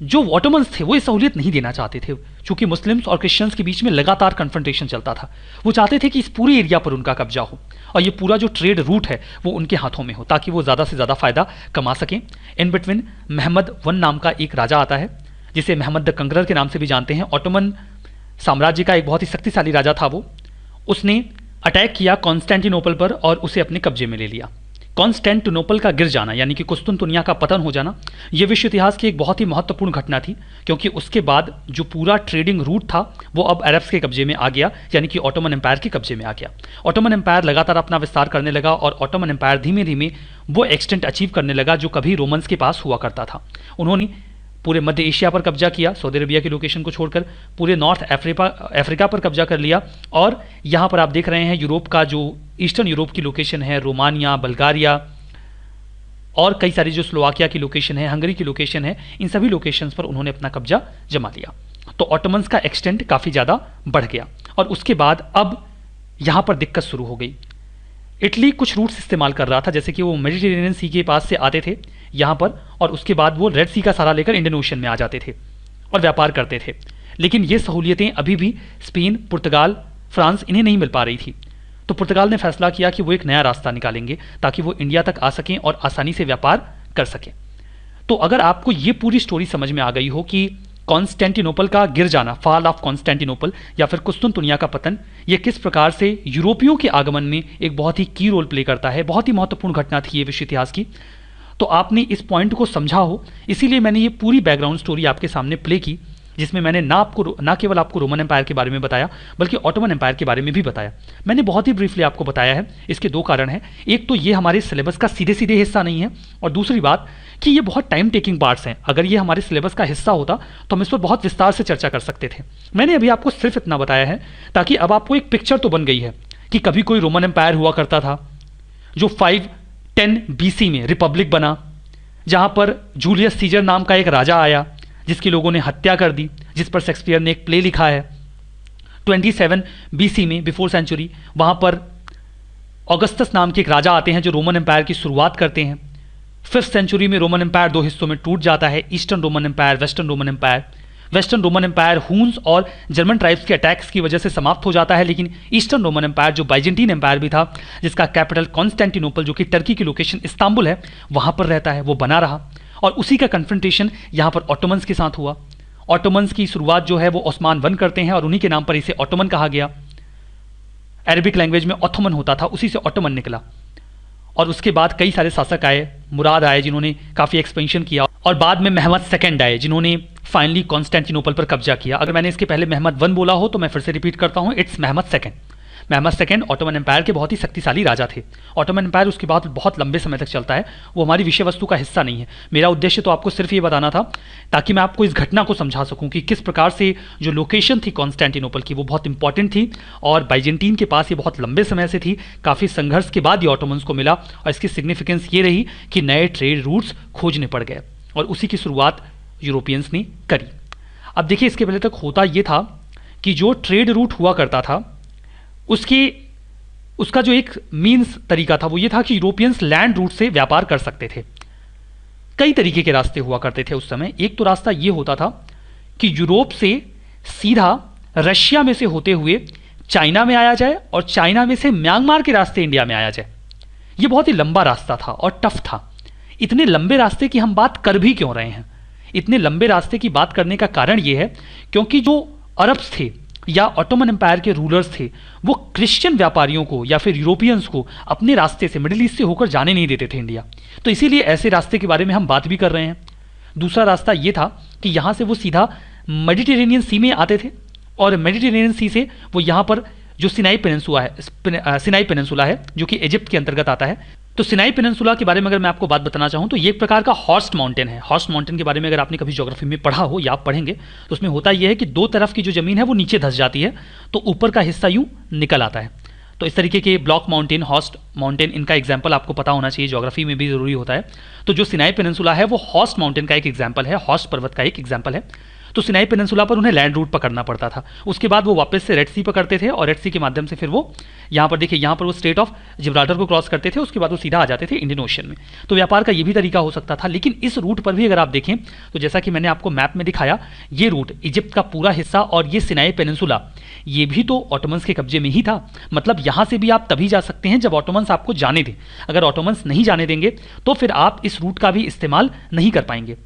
Speaker 2: जो ऑटोमन्स थे वो ये सहूलियत नहीं देना चाहते थे, क्योंकि मुस्लिम्स और क्रिश्चियंस के बीच में लगातार कन्फ्रंटेशन चलता था। वो चाहते थे कि इस पूरे एरिया पर उनका कब्जा हो और ये पूरा जो ट्रेड रूट है वो उनके हाथों में हो, ताकि वो ज़्यादा से ज़्यादा फायदा कमा सकें। इन बिटवीन महमद वन नाम का एक राजा आता है जिसे महमद द कंकरर के नाम से भी जानते हैं। ऑटोमन साम्राज्य का एक बहुत ही शक्तिशाली राजा था वो। उसने अटैक किया कॉन्स्टेंटिनोपल पर और उसे अपने कब्जे में ले लिया। कॉन्स्टेंटिनोपल का गिर जाना यानी कि कुस्तुनतुनिया का पतन हो जाना, यह विश्व इतिहास की एक बहुत ही महत्वपूर्ण घटना थी, क्योंकि उसके बाद जो पूरा ट्रेडिंग रूट था वो अब अरब्स के कब्जे में आ गया, यानी कि ऑटोमन एम्पायर के कब्जे में आ गया। ऑटोमन एम्पायर लगातार अपना विस्तार करने लगा और ऑटोमन एम्पायर धीमे धीमे वो एक्सटेंट अचीव करने लगा जो कभी रोमन्स के पास हुआ करता था। उन्होंने पूरे मध्य एशिया पर कब्जा किया, सऊदी अरबिया की लोकेशन को छोड़कर पूरे नॉर्थ अफ्रीका पर कब्जा कर लिया। और यहाँ पर आप देख रहे हैं यूरोप का जो ईस्टर्न यूरोप की लोकेशन है, रोमानिया, बल्गारिया और कई सारी जो स्लोवाकिया की लोकेशन है, हंगरी की लोकेशन है, इन सभी लोकेशंस पर उन्होंने अपना कब्जा जमा लिया। तो ऑटोमन्स का एक्सटेंट काफ़ी ज़्यादा बढ़ गया और उसके बाद अब यहाँ पर दिक्कत शुरू हो गई। इटली कुछ रूट्स इस्तेमाल कर रहा था, जैसे कि वो मेडिटेरेनियन सी के पास से आते थे यहाँ पर और उसके बाद वो रेड सी का सहारा लेकर इंडियन ओशन में आ जाते थे और व्यापार करते थे। लेकिन ये सहूलियतें अभी भी स्पेन, पुर्तगाल, फ्रांस इन्हें नहीं मिल पा रही थी। तो पुर्तगाल ने फैसला किया कि वो एक नया रास्ता निकालेंगे ताकि वो इंडिया तक आ सकें और आसानी से व्यापार कर सकें। तो अगर आपको ये पूरी स्टोरी समझ में आ गई हो कि कॉन्स्टेंटिनोपल का गिर जाना, फॉल ऑफ कॉन्स्टेंटिनोपल या फिर कुस्तुनतुनिया का पतन, ये किस प्रकार से यूरोपियों के आगमन में एक बहुत ही की रोल प्ले करता है, बहुत ही महत्वपूर्ण घटना थी ये विश्व इतिहास की, तो आपने इस पॉइंट को समझा हो, इसीलिए मैंने ये पूरी बैकग्राउंड स्टोरी आपके सामने प्ले की, जिसमें मैंने ना केवल आपको रोमन एम्पायर के बारे में बताया बल्कि ऑटोमन एम्पायर के बारे में भी बताया। मैंने बहुत ही ब्रीफली आपको बताया है। इसके दो कारण हैं, एक तो ये हमारे सिलेबस का सीधे सीधे हिस्सा नहीं है और दूसरी बात कि ये बहुत टाइम टेकिंग पार्ट्स हैं। अगर ये हमारे सिलेबस का हिस्सा होता तो हम इस पर बहुत विस्तार से चर्चा कर सकते थे। मैंने अभी आपको सिर्फ इतना बताया है ताकि अब आपको एक पिक्चर तो बन गई है कि कभी कोई रोमन एम्पायर हुआ करता था जो 510 BC में रिपब्लिक बना, जहां पर जूलियस सीजर नाम का एक राजा आया जिसकी लोगों ने हत्या कर दी, जिस पर शेक्सपियर ने एक प्ले लिखा है। 27 BC में, बिफोर सेंचुरी, वहां पर ऑगस्टस नाम के एक राजा आते हैं जो रोमन एम्पायर की शुरुआत करते हैं। 5th सेंचुरी में रोमन एम्पायर दो हिस्सों में टूट जाता है, Eastern Roman Empire, Western Roman Empire. Western Roman Empire Huns और जर्मन ट्राइब्स के अटैक्स की वजह से समाप्त हो जाता है, लेकिन ईस्टर्न रोमन एम्पायर जो बाइजेंटीन एम्पायर भी था, जिसका कैपिटल कॉन्स्टेंटिनोपल जो कि टर्की की लोकेशन इस्तांबुल है वहां पर रहता है, वो बना रहा। और उसी का कन्फ्रंटेशन यहाँ पर ऑटोमन्स के साथ हुआ। ऑटोमन्स की शुरुआत जो है वो ओस्मान वन करते हैं और उन्हीं के नाम पर इसे ऑटोमन कहा गया। अरबिक लैंग्वेज में ऑथोमन होता था, उसी से ऑटोमन निकला। और उसके बाद कई सारे शासक आए, मुराद आए जिन्होंने काफ़ी एक्सपेंशन किया, और बाद में महमद सेकंड आए जिन्होंने फाइनली कॉन्स्टेंटिनोपल पर कब्जा किया। अगर मैंने इसके पहले महमद वन बोला हो तो मैं फिर से रिपीट करता हूँ, it's Mehmed second. Mehmed second Ottoman Empire के बहुत ही शक्तिशाली राजा थे। ऑटोमन एम्पायर उसके बाद बहुत लंबे समय तक चलता है, वो हमारी विषय वस्तु का हिस्सा नहीं है। मेरा उद्देश्य तो आपको सिर्फ ये बताना था ताकि मैं आपको इस घटना को समझा सकूं कि किस प्रकार से जो लोकेशन थी कॉन्स्टेंटिनोपल की वो बहुत इंपॉर्टेंट थी और बाइजेंटीन के पास ये बहुत लंबे समय से थी। काफ़ी संघर्ष के बाद ये ऑटोमन्स को मिला और इसकी सिग्निफिकेंस ये रही कि नए ट्रेड रूट्स खोजने पड़ गए और उसी की शुरुआत यूरोपियंस ने करी। अब देखिए, इसके पहले तक होता ये था कि जो ट्रेड रूट हुआ करता था उसका जो एक मीन्स तरीका था वो ये था कि यूरोपियंस लैंड रूट से व्यापार कर सकते थे। कई तरीके के रास्ते हुआ करते थे उस समय। एक तो रास्ता ये होता था कि यूरोप से सीधा रशिया में से होते हुए चाइना में आया जाए और चाइना में से म्यांमार के रास्ते इंडिया में आया जाए। ये बहुत ही लंबा रास्ता था और टफ था। इतने लंबे रास्ते की हम बात कर भी क्यों रहे हैं? इतने लंबे रास्ते की बात करने का कारण ये है क्योंकि जो अरब्स थे या ऑटोमन एम्पायर के रूलर्स थे वो क्रिश्चियन व्यापारियों को या फिर यूरोपियंस को अपने रास्ते से, मिडिल ईस्ट से होकर जाने नहीं देते थे इंडिया। तो इसीलिए ऐसे रास्ते के बारे में हम बात भी कर रहे हैं। दूसरा रास्ता ये था कि यहाँ से वो सीधा मेडिटेरेनियन सी में आते थे और मेडिटेरेनियन सी से वो यहाँ पर जो सिनाई पेनिनसुला है जो कि इजिप्ट के अंतर्गत आता है। तो सिनाई पेनिनसुला के बारे में अगर मैं आपको बात बताना चाहूँ तो ये एक प्रकार का हॉर्स्ट माउंटेन है। हॉर्स्ट माउंटेन के बारे में अगर आपने कभी ज्योग्राफी में पढ़ा हो या आप पढ़ेंगे तो उसमें होता यह है कि दो तरफ की जो ज़मीन है वो नीचे धंस जाती है तो ऊपर का हिस्सा यूँ निकल आता है। तो इस तरीके के ब्लॉक माउंटेन, हॉर्स्ट माउंटेन, इनका एग्जाम्पल आपको पता होना चाहिए, ज्योग्राफी में भी जरूरी होता है। तो जो सिनाई पेनिनसुला है वो हॉर्स्ट माउंटेन का एक एग्जाम्पल है, हॉर्स्ट पर्वत का एक एग्जाम्पल है। तो सिनाई पेनिनसुला पर उन्हें लैंड रूट पकड़ना पड़ता था। उसके बाद वो वापस से रेड सी पकड़ते थे और रेड सी के माध्यम से फिर वो यहाँ पर देखिए, यहाँ पर वो स्ट्रेट ऑफ जिब्राल्टर को क्रॉस करते थे, उसके बाद वो सीधा आ जाते थे इंडियन ओशन में। तो व्यापार का ये भी तरीका हो सकता था। लेकिन इस रूट पर भी अगर आप देखें तो जैसा कि मैंने आपको मैप में दिखाया, ये रूट इजिप्ट का पूरा हिस्सा और ये सिनाई पेनिनसुला ये भी तो ऑटोमन्स के कब्जे में ही था। मतलब यहाँ से भी आप तभी जा सकते हैं जब ऑटोमन्स आपको जाने दें। अगर ऑटोमन्स नहीं जाने देंगे तो फिर आप इस रूट का भी इस्तेमाल नहीं कर पाएंगे।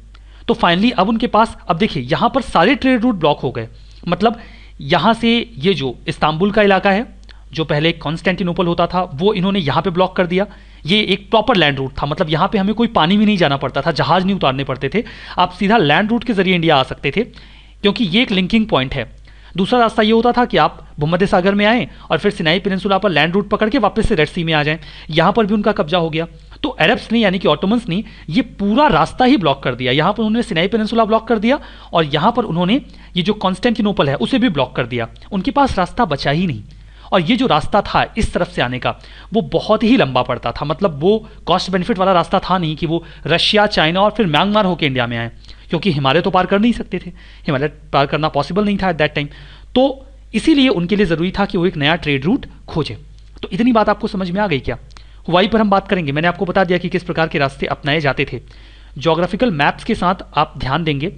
Speaker 2: तो फाइनली अब उनके पास, अब देखिए यहाँ पर सारे ट्रेड रूट ब्लॉक हो गए। मतलब यहाँ से ये जो इस्तांबुल का इलाका है जो पहले कॉन्स्टेंटिनोपल होता था वो इन्होंने यहाँ पे ब्लॉक कर दिया। ये एक प्रॉपर लैंड रूट था, मतलब यहाँ पे हमें कोई पानी में नहीं जाना पड़ता था, जहाज नहीं उतारने पड़ते थे, आप सीधा लैंड रूट के जरिए इंडिया आ सकते थे क्योंकि ये एक लिंकिंग पॉइंट है। दूसरा रास्ता ये होता था कि आप भूमध्य सागर में आएँ और फिर सिनाई पेनिनसुला पर लैंड रूट पकड़ के वापस से रेड सी में आ जाएं। यहाँ पर भी उनका कब्जा हो गया। तो अरब्स ने यानी कि ऑटोमन्स ने ये पूरा रास्ता ही ब्लॉक कर दिया। यहाँ पर उन्होंने सिनाई पेनिनसुला ब्लॉक कर दिया और यहाँ पर उन्होंने ये जो कॉन्स्टेंटिनोपल है उसे भी ब्लॉक कर दिया। उनके पास रास्ता बचा ही नहीं। और ये जो रास्ता था इस तरफ से आने का वो बहुत ही लंबा पड़ता था। मतलब वो कॉस्ट बेनिफिट वाला रास्ता था नहीं कि वो रशिया, चाइना और फिर म्यांमार होकर इंडिया में आए, क्योंकि हिमालय तो पार कर नहीं सकते थे, हिमालय पार करना पॉसिबल नहीं था एट दैट टाइम। तो इसीलिए उनके लिए ज़रूरी था कि वो एक नया ट्रेड रूट खोजे। तो इतनी बात आपको समझ में आ गई क्या? हुआई पर हम बात करेंगे। मैंने आपको बता दिया कि किस प्रकार के रास्ते अपनाए जाते थे। ज्योग्राफिकल मैप्स के साथ आप ध्यान देंगे,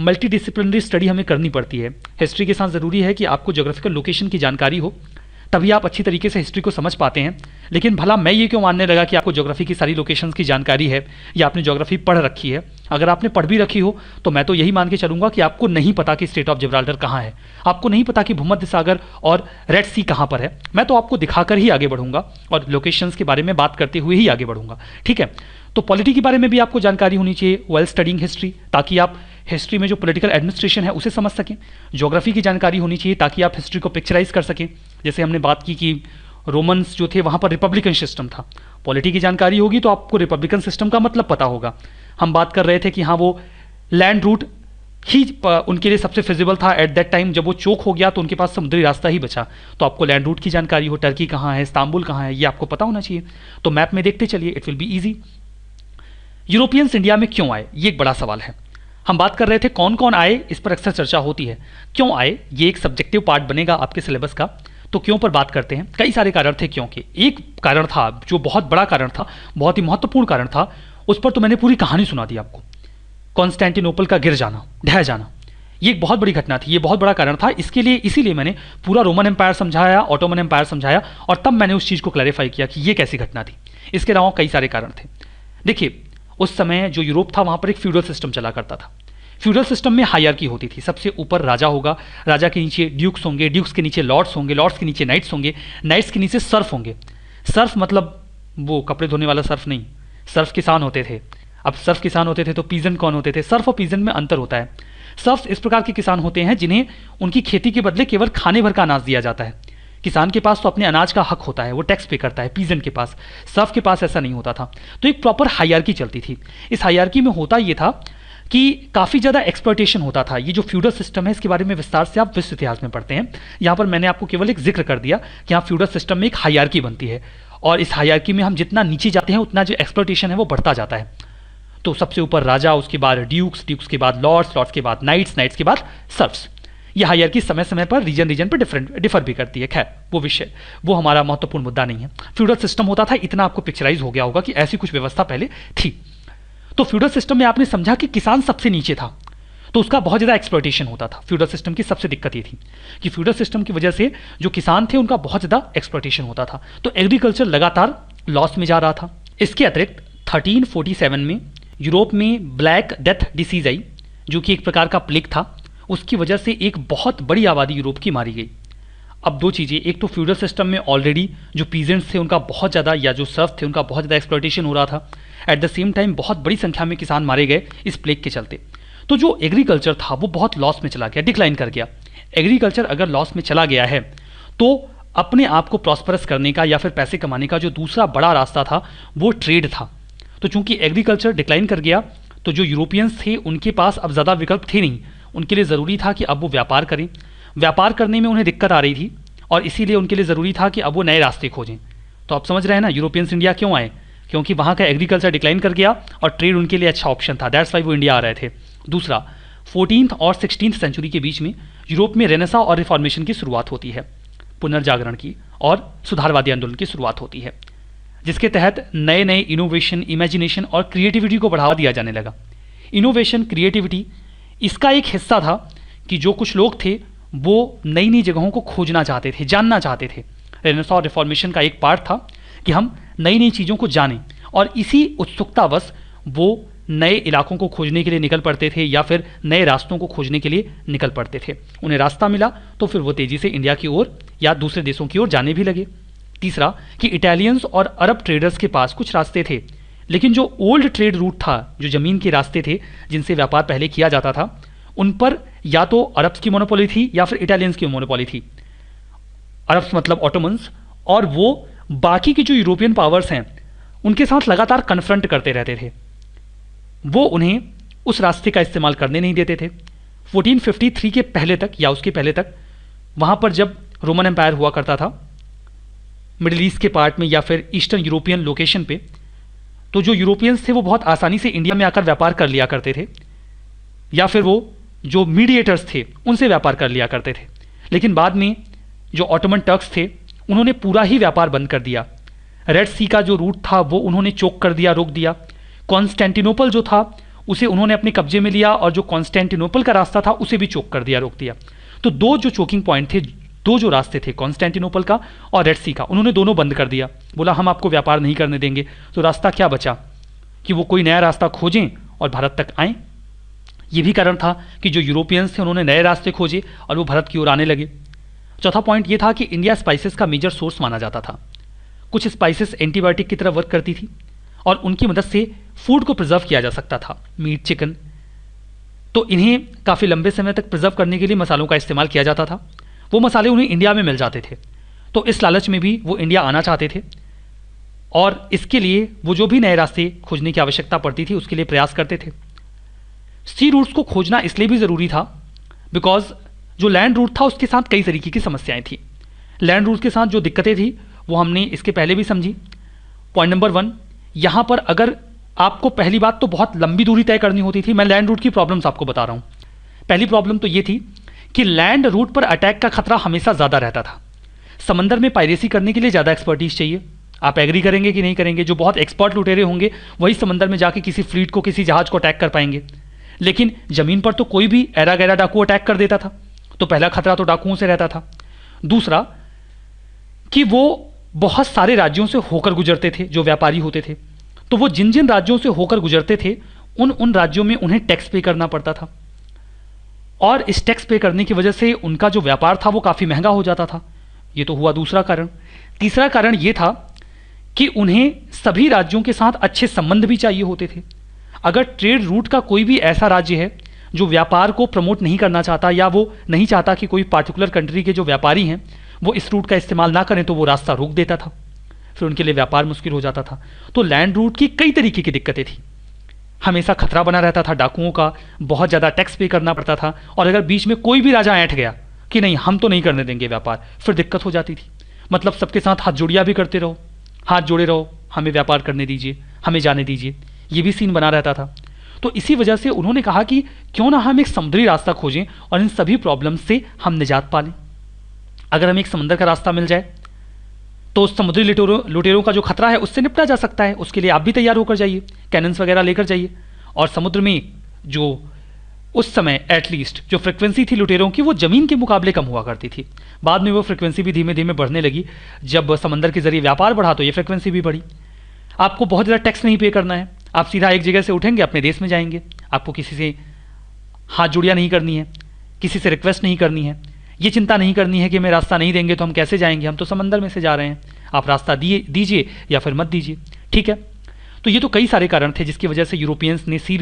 Speaker 2: मल्टी डिसिप्लिनरी स्टडी हमें करनी पड़ती है। हिस्ट्री के साथ ज़रूरी है कि आपको ज्योग्राफिकल लोकेशन की जानकारी हो, तभी आप अच्छी तरीके से हिस्ट्री को समझ पाते हैं। लेकिन भला मैं ये क्यों मानने लगा कि आपको ज्योग्राफी की सारी लोकेशंस की जानकारी है या आपने ज्योग्राफी पढ़ रखी है? अगर आपने पढ़ भी रखी हो तो मैं तो यही मान के चलूंगा कि आपको नहीं पता कि स्ट्रेट ऑफ जिब्राल्टर कहाँ है, आपको नहीं पता कि भूमध्य सागर और रेड सी कहाँ पर है। मैं तो आपको दिखाकर ही आगे बढ़ूंगा और लोकेशंस के बारे में बात करते हुए ही आगे बढ़ूंगा, ठीक है? तो पॉलिटी के बारे में भी आपको जानकारी होनी चाहिए वेल स्टडिंग हिस्ट्री, ताकि आप हिस्ट्री में जो पॉलिटिकल एडमिनिस्ट्रेशन है उसे समझ सकें। ज्योग्राफी की जानकारी होनी चाहिए ताकि आप हिस्ट्री को पिक्चराइज कर सकें। जैसे हमने बात की कि रोमन्स जो थे वहाँ पर रिपब्लिकन सिस्टम था, पॉलिटी की जानकारी होगी तो आपको रिपब्लिकन सिस्टम का मतलब पता होगा। हम बात कर रहे थे कि हाँ वो लैंड रूट ही उनके लिए सबसे फिजिबल था एट दैट टाइम। जब वो चोक हो गया तो उनके पास समुद्री रास्ता ही बचा। तो आपको लैंड रूट की जानकारी हो, टर्की कहाँ है, इस्तांबुल कहाँ है, ये आपको पता होना चाहिए। तो मैप में देखते चलिए, it will be easy. Europeans India में क्यों आए, ये एक बड़ा सवाल है। हम बात कर रहे थे कौन कौन आए, इस पर अक्सर चर्चा होती है। क्यों आए, ये एक सब्जेक्टिव पार्ट बनेगा आपके सिलेबस का। तो क्यों पर बात करते हैं। कई सारे कारण थे क्यों के। एक कारण था जो बहुत बड़ा कारण था, बहुत ही महत्वपूर्ण कारण था, उस पर तो मैंने पूरी कहानी सुना दी आपको। कॉन्स्टेंटिनोपल का गिर जाना, ढह जाना, ये एक बहुत बड़ी घटना थी, ये बहुत बड़ा कारण था। इसके लिए इसीलिए मैंने पूरा रोमन एम्पायर समझाया, ऑटोमन एम्पायर समझाया और तब मैंने उस चीज़ को क्लैरिफाई किया कि ये कैसी घटना थी। इसके अलावा कई सारे कारण थे। देखिए उस समय जो यूरोप था वहाँ पर एक फ्यूडल सिस्टम चला करता था। फ्यूडल सिस्टम में हायरार्की होती थी। सबसे ऊपर राजा होगा, राजा के नीचे ड्यूक्स होंगे, ड्यूक्स के नीचे लॉर्ड्स होंगे, लॉर्ड्स के नीचे नाइट्स होंगे, नाइट्स के नीचे सर्फ होंगे। सर्फ मतलब वो कपड़े धोने वाला सर्फ नहीं, सर्फ किसान होते थे। अब सर्फ किसान होते थे तो पीजन कौन होते थे? सर्फ और पीजन में अंतर होता है। सर्फ इस प्रकार के किसान होते हैं जिन्हें उनकी खेती के बदले केवल खाने भर का अनाज दिया जाता है। किसान के पास तो अपने अनाज का हक होता है, वो टैक्स पे करता है। पीजन के पास, सर्फ के पास ऐसा नहीं होता था। तो एक प्रॉपर हायरार्की चलती थी। इस हायरार्की में होता ये था कि काफ़ी ज़्यादा एक्सप्लॉयटेशन होता था। ये जो फ्यूडल सिस्टम है इसके बारे में विस्तार से आप विश्व इतिहास में पढ़ते हैं। यहाँ पर मैंने आपको केवल एक जिक्र कर दिया कि यहाँ फ्यूडल सिस्टम में एक हायरार्की बनती है और इस हायरार्की में हम जितना नीचे जाते हैं उतना जो एक्सप्लॉयटेशन है वो बढ़ता जाता है। तो सबसे ऊपर राजा, उसके बाद ड्यूक्स, ड्यूक्स के बाद लॉर्ड्स, लॉर्ड्स के बाद नाइट्स, नाइट्स के बाद सर्फ्स। यह हायरार्की समय समय पर रीजन पर डिफर भी करती है। खैर वो विषय, वो हमारा महत्वपूर्ण मुद्दा नहीं है। फ्यूडल सिस्टम होता था, इतना आपको पिक्चराइज हो गया होगा कि ऐसी कुछ व्यवस्था पहले थी। तो फ्यूडल सिस्टम में आपने समझा कि किसान सबसे नीचे था तो उसका बहुत ज़्यादा एक्सप्लॉयटेशन होता था। फ्यूडल सिस्टम की सबसे दिक्कत ये थी कि फ्यूडल सिस्टम की वजह से जो किसान थे उनका बहुत ज़्यादा एक्सप्लॉयटेशन होता था। तो एग्रीकल्चर लगातार लॉस में जा रहा था। इसके अतिरिक्त 1347 में यूरोप में ब्लैक डेथ डिसीज आई, जो कि एक प्रकार का प्लेग था। उसकी वजह से एक बहुत बड़ी आबादी यूरोप की मारी गई। अब दो चीज़ें, एक तो फ्यूडल सिस्टम में ऑलरेडी जो पीजेंट्स थे उनका बहुत ज़्यादा, या जो सर्फ थे उनका बहुत ज़्यादा एक्सप्लॉयटेशन हो रहा था। एट द सेम टाइम बहुत बड़ी संख्या में किसान मारे गए इस प्लेग के चलते। तो जो एग्रीकल्चर था वो बहुत लॉस में चला गया, डिक्लाइन कर गया। एग्रीकल्चर अगर लॉस में चला गया है तो अपने आप को प्रॉस्परस करने का या फिर पैसे कमाने का जो दूसरा बड़ा रास्ता था वो ट्रेड था। तो चूंकि एग्रीकल्चर डिक्लाइन कर गया तो जो यूरोपियंस थे उनके पास अब ज़्यादा विकल्प थे नहीं, उनके लिए ज़रूरी था कि अब वो व्यापार करें। व्यापार करने में उन्हें दिक्कत आ रही थी और इसीलिए उनके लिए ज़रूरी था कि अब वो नए रास्ते खोजें। तो आप समझ रहे हैं ना यूरोपियंस इंडिया क्यों आए, क्योंकि वहाँ का एग्रीकल्चर डिक्लाइन कर गया और ट्रेड उनके लिए अच्छा ऑप्शन था, दैट्स वाई वो इंडिया आ रहे थे। दूसरा, 14th और 16th सेंचुरी के बीच में यूरोप में रेनेसा और रिफॉर्मेशन की शुरुआत होती है, पुनर्जागरण की और सुधारवादी आंदोलन की शुरुआत होती है, जिसके तहत नए नए इनोवेशन, इमेजिनेशन और क्रिएटिविटी को बढ़ावा दिया जाने लगा। इनोवेशन, क्रिएटिविटी इसका एक हिस्सा था कि जो कुछ लोग थे वो नई नई जगहों को खोजना चाहते थे, जानना चाहते थे। रेनेसां और रिफॉर्मेशन का एक पार्ट था कि हम नई नई चीज़ों को जानें, और इसी उत्सुकतावश वो नए इलाकों को खोजने के लिए निकल पड़ते थे या फिर नए रास्तों को खोजने के लिए निकल पड़ते थे। उन्हें रास्ता मिला तो फिर वो तेज़ी से इंडिया की ओर या दूसरे देशों की ओर जाने भी लगे। तीसरा कि इटालियंस और अरब ट्रेडर्स के पास कुछ रास्ते थे, लेकिन जो ओल्ड ट्रेड रूट था, जो ज़मीन के रास्ते थे जिनसे व्यापार पहले किया जाता था, उन पर या तो अरब्स की मोनोपोली थी या फिर इटालियंस की मोनोपोली थी। अरब्स मतलब ऑटोमन्स, और वो बाकी की जो यूरोपियन पावर्स हैं उनके साथ लगातार कन्फ्रंट करते रहते थे। वो उन्हें उस रास्ते का इस्तेमाल करने नहीं देते थे। 1453 के पहले तक या उसके पहले तक वहाँ पर जब रोमन एम्पायर हुआ करता था मिडिल ईस्ट के पार्ट में या फिर ईस्टर्न यूरोपियन लोकेशन पे, तो जो यूरोपियंस थे वो बहुत आसानी से इंडिया में आकर व्यापार कर लिया करते थे, या फिर वो जो मीडिएटर्स थे उनसे व्यापार कर लिया करते थे। लेकिन बाद में जो ऑटोमन टर्क्स थे उन्होंने पूरा ही व्यापार बंद कर दिया। रेड सी का जो रूट था वो उन्होंने चोक कर दिया, रोक दिया। कॉन्स्टेंटिनोपल जो था उसे उन्होंने अपने कब्जे में लिया, और जो कॉन्स्टेंटिनोपल का रास्ता था उसे भी चोक कर दिया, रोक दिया। तो दो जो चोकिंग पॉइंट थे, दो जो रास्ते थे, कॉन्स्टेंटिनोपल का और रेड सी का, उन्होंने दोनों बंद कर दिया। बोला हम आपको व्यापार नहीं करने देंगे। तो रास्ता क्या बचा कि वो कोई नया रास्ता खोजें और भारत तक आएँ। ये भी कारण था कि जो यूरोपियंस थे उन्होंने नए रास्ते खोजे और वो भारत की ओर आने लगे। चौथा पॉइंट ये था कि इंडिया स्पाइसेस का मेजर सोर्स माना जाता था। कुछ स्पाइसेस एंटीबायोटिक की तरह वर्क करती थी और उनकी मदद से फूड को प्रिजर्व किया जा सकता था, मीट, चिकन। तो इन्हें काफ़ी लंबे समय तक प्रिजर्व करने के लिए मसालों का इस्तेमाल किया जाता था। वो मसाले उन्हें इंडिया में मिल जाते थे, तो इस लालच में भी वो इंडिया आना चाहते थे, और इसके लिए वो जो भी नए रास्ते खोजने की आवश्यकता पड़ती थी उसके लिए प्रयास करते थे। सी रूट्स को खोजना इसलिए भी ज़रूरी था बिकॉज जो लैंड रूट था उसके साथ कई तरीके की समस्याएं थी। लैंड रूट के साथ जो दिक्कतें थी वो हमने इसके पहले भी समझी। पॉइंट नंबर 1, यहाँ पर अगर आपको पहली बात तो बहुत लंबी दूरी तय करनी होती थी। मैं लैंड रूट की प्रॉब्लम्स आपको बता रहा हूँ। पहली प्रॉब्लम तो ये थी कि लैंड रूट पर अटैक का खतरा हमेशा ज़्यादा रहता था। समंदर में पायरेसी करने के लिए ज़्यादा एक्सपर्टीज चाहिए। आप एग्री करेंगे कि नहीं करेंगे, जो बहुत एक्सपर्ट लुटेरे होंगे वही समंदर में जाके किसी फ्लीट को, किसी जहाज को अटैक कर पाएंगे। लेकिन ज़मीन पर तो कोई भी ऐरा गैरा डाकू अटैक कर देता था, तो पहला खतरा तो डाकुओं से रहता था। दूसरा कि वो बहुत सारे राज्यों से होकर गुजरते थे, जो व्यापारी होते थे, तो वो जिन जिन राज्यों से होकर गुजरते थे उन राज्यों में उन्हें टैक्स पे करना पड़ता था, और इस टैक्स पे करने की वजह से उनका जो व्यापार था वो काफ़ी महंगा हो जाता था। ये तो हुआ दूसरा कारण। तीसरा कारण ये था कि उन्हें सभी राज्यों के साथ अच्छे संबंध भी चाहिए होते थे। अगर ट्रेड रूट का कोई भी ऐसा राज्य है जो व्यापार को प्रमोट नहीं करना चाहता, या वो नहीं चाहता कि कोई पार्टिकुलर कंट्री के जो व्यापारी हैं वो इस रूट का इस्तेमाल ना करें, तो वो रास्ता रोक देता था, फिर उनके लिए व्यापार मुश्किल हो जाता था। तो लैंड रूट की कई तरीके की दिक्कतें थी। हमेशा खतरा बना रहता था डाकुओं का, बहुत ज़्यादा टैक्स पे करना पड़ता था, और अगर बीच में कोई भी राजा ऐंठ गया कि नहीं हम तो नहीं करने देंगे व्यापार, फिर दिक्कत हो जाती थी। मतलब सबके साथ हाथ जोड़िया भी करते रहो, हाथ जोड़े रहो, हमें व्यापार करने दीजिए, हमें जाने दीजिए, ये भी सीन बना रहता था। तो इसी वजह से उन्होंने कहा कि क्यों ना हम एक समुद्री रास्ता खोजें और इन सभी प्रॉब्लम्स से हम निजात पा लें। अगर हमें एक समंदर का रास्ता मिल जाए तो समुद्री लुटेरों का जो खतरा है उससे निपटा जा सकता है। उसके लिए आप भी तैयार होकर जाइए, कैनन्स वगैरह लेकर जाइए, और समुद्र में जो उस समय एटलीस्ट जो फ्रिक्वेंसी थी लुटेरों की वो ज़मीन के मुकाबले कम हुआ करती थी। बाद में वो फ्रिक्वेंसी भी धीमे धीमे बढ़ने लगी। जब समंदर के जरिए व्यापार बढ़ा तो ये फ्रिक्वेंसी भी बढ़ी। आपको बहुत ज़्यादा टैक्स नहीं पे करना है, आप सीधा एक जगह से उठेंगे अपने देश में जाएंगे, आपको किसी से हाथ जुड़िया नहीं करनी है, किसी से रिक्वेस्ट नहीं करनी है, ये चिंता नहीं करनी है कि हमें रास्ता नहीं देंगे तो हम कैसे जाएंगे, हम तो समंदर में से जा रहे हैं, आप रास्ता दीजिए या फिर मत दीजिए। ठीक है, तो ये तो कई सारे कारण थे जिसकी वजह से यूरोपियंस ने सी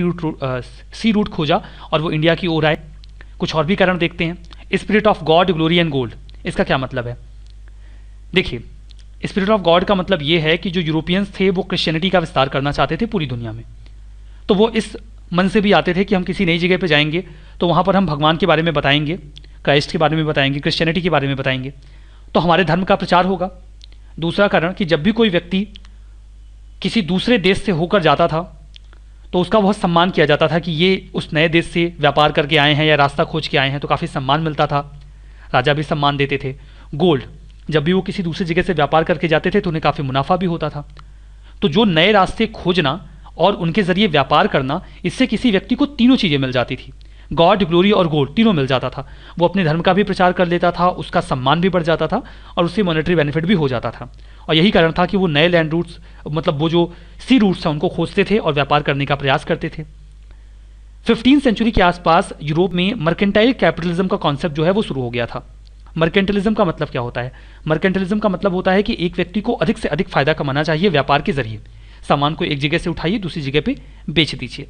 Speaker 2: रूट खोजा और वो इंडिया की ओर आए। कुछ और भी कारण देखते हैं। Spirit of God, glory and gold, इसका क्या मतलब है? देखिए, स्पिरिट ऑफ गॉड का मतलब ये है कि जो यूरोपियंस थे वो क्रिश्चियनिटी का विस्तार करना चाहते थे पूरी दुनिया में। तो वो इस मन से भी आते थे कि हम किसी नई जगह पे जाएंगे तो वहाँ पर हम भगवान के बारे में बताएंगे, क्राइस्ट के बारे में बताएंगे, क्रिश्चियनिटी के बारे में बताएंगे, तो हमारे धर्म का प्रचार होगा। दूसरा कारण कि जब भी कोई व्यक्ति किसी दूसरे देश से होकर जाता था तो उसका बहुत सम्मान किया जाता था कि ये उस नए देश से व्यापार करके आए हैं या रास्ता खोज के आए हैं, तो काफ़ी सम्मान मिलता था, राजा भी सम्मान देते थे। गोल्ड, जब भी वो किसी दूसरी जगह से व्यापार करके जाते थे तो उन्हें काफ़ी मुनाफा भी होता था। तो जो नए रास्ते खोजना और उनके ज़रिए व्यापार करना, इससे किसी व्यक्ति को तीनों चीज़ें मिल जाती थी, गॉड, ग्लोरी और गोल्ड, तीनों मिल जाता था। वो अपने धर्म का भी प्रचार कर लेता था, उसका सम्मान भी बढ़ जाता था और उससे मॉनेटरी बेनिफिट भी हो जाता था। और यही कारण था कि वो नए लैंड रूट्स, मतलब वो जो सी रूट्स हैं, उनको खोजते थे और व्यापार करने का प्रयास करते थे। 15वीं सेंचुरी के आसपास यूरोप में मर्केंटाइल कैपिटलिज्म का कॉन्सेप्ट जो है वो शुरू हो गया था। मर्केंटलिज्म का मतलब क्या होता है? मर्केंटलिज्म का मतलब होता है कि एक व्यक्ति को अधिक से अधिक फायदा कमाना चाहिए व्यापार के जरिए। सामान को एक जगह से उठाइए, दूसरी जगह पे बेच दीजिए,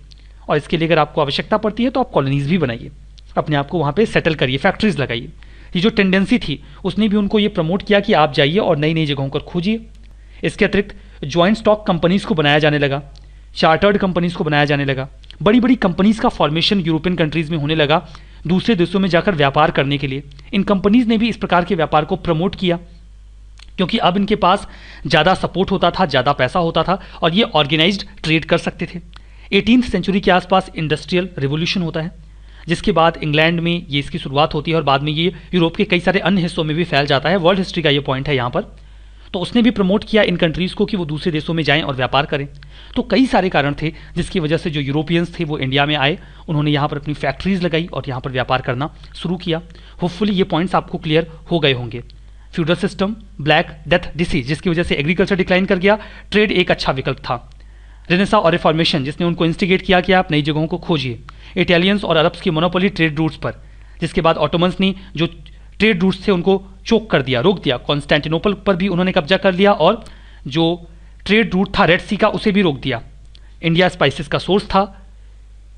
Speaker 2: और इसके लिए अगर आपको आवश्यकता पड़ती है तो आप कॉलोनीज भी बनाइए, अपने आप को वहाँ पे सेटल करिए, फैक्ट्रीज लगाइए। ये जो टेंडेंसी थी उसने भी उनको ये प्रमोट किया कि आप जाइए और नई नई जगहों पर खोजिए। इसके अतिरिक्त ज्वाइंट स्टॉक कंपनीज को बनाया जाने लगा, चार्टर्ड कंपनीज को बनाया जाने लगा, बड़ी बड़ी कंपनीज का फॉर्मेशन यूरोपियन कंट्रीज में होने लगा दूसरे देशों में जाकर व्यापार करने के लिए। इन कंपनीज ने भी इस प्रकार के व्यापार को प्रमोट किया क्योंकि अब इनके पास ज़्यादा सपोर्ट होता था, ज़्यादा पैसा होता था और ये ऑर्गेनाइज्ड ट्रेड कर सकते थे। 18वीं सेंचुरी के आसपास इंडस्ट्रियल रिवोल्यूशन होता है, जिसके बाद इंग्लैंड में ये इसकी शुरुआत होती है और बाद में ये यूरोप के कई सारे अन्य हिस्सों में भी फैल जाता है। वर्ल्ड हिस्ट्री का ये पॉइंट है यहाँ पर। तो उसने भी प्रमोट किया इन कंट्रीज़ को कि वो दूसरे देशों में जाएं और व्यापार करें। तो कई सारे कारण थे जिसकी वजह से जो यूरोपियंस थे वो इंडिया में आए, उन्होंने यहाँ पर अपनी फैक्ट्रीज लगाई और यहाँ पर व्यापार करना शुरू किया। होपफुली ये पॉइंट्स आपको क्लियर हो गए होंगे। Feudal system, black death disease जिसकी वजह से एग्रीकल्चर डिक्लाइन कर गया, ट्रेड एक अच्छा विकल्प था। रेनेसा और रिफॉर्मेशन जिसने उनको इंस्टिगेट किया कि आप नई जगहों को खोजिए। इटालियंस और अरब्स की मोनोपोली ट्रेड रूट्स पर, जिसके बाद ऑटोमन्स ने जो ट्रेड रूट्स थे उनको चोक कर दिया, रोक दिया। कॉन्स्टेंटिनोपल पर भी उन्होंने कब्जा कर लिया और जो ट्रेड रूट था रेड सी का उसे भी रोक दिया। इंडिया स्पाइसेस का सोर्स था,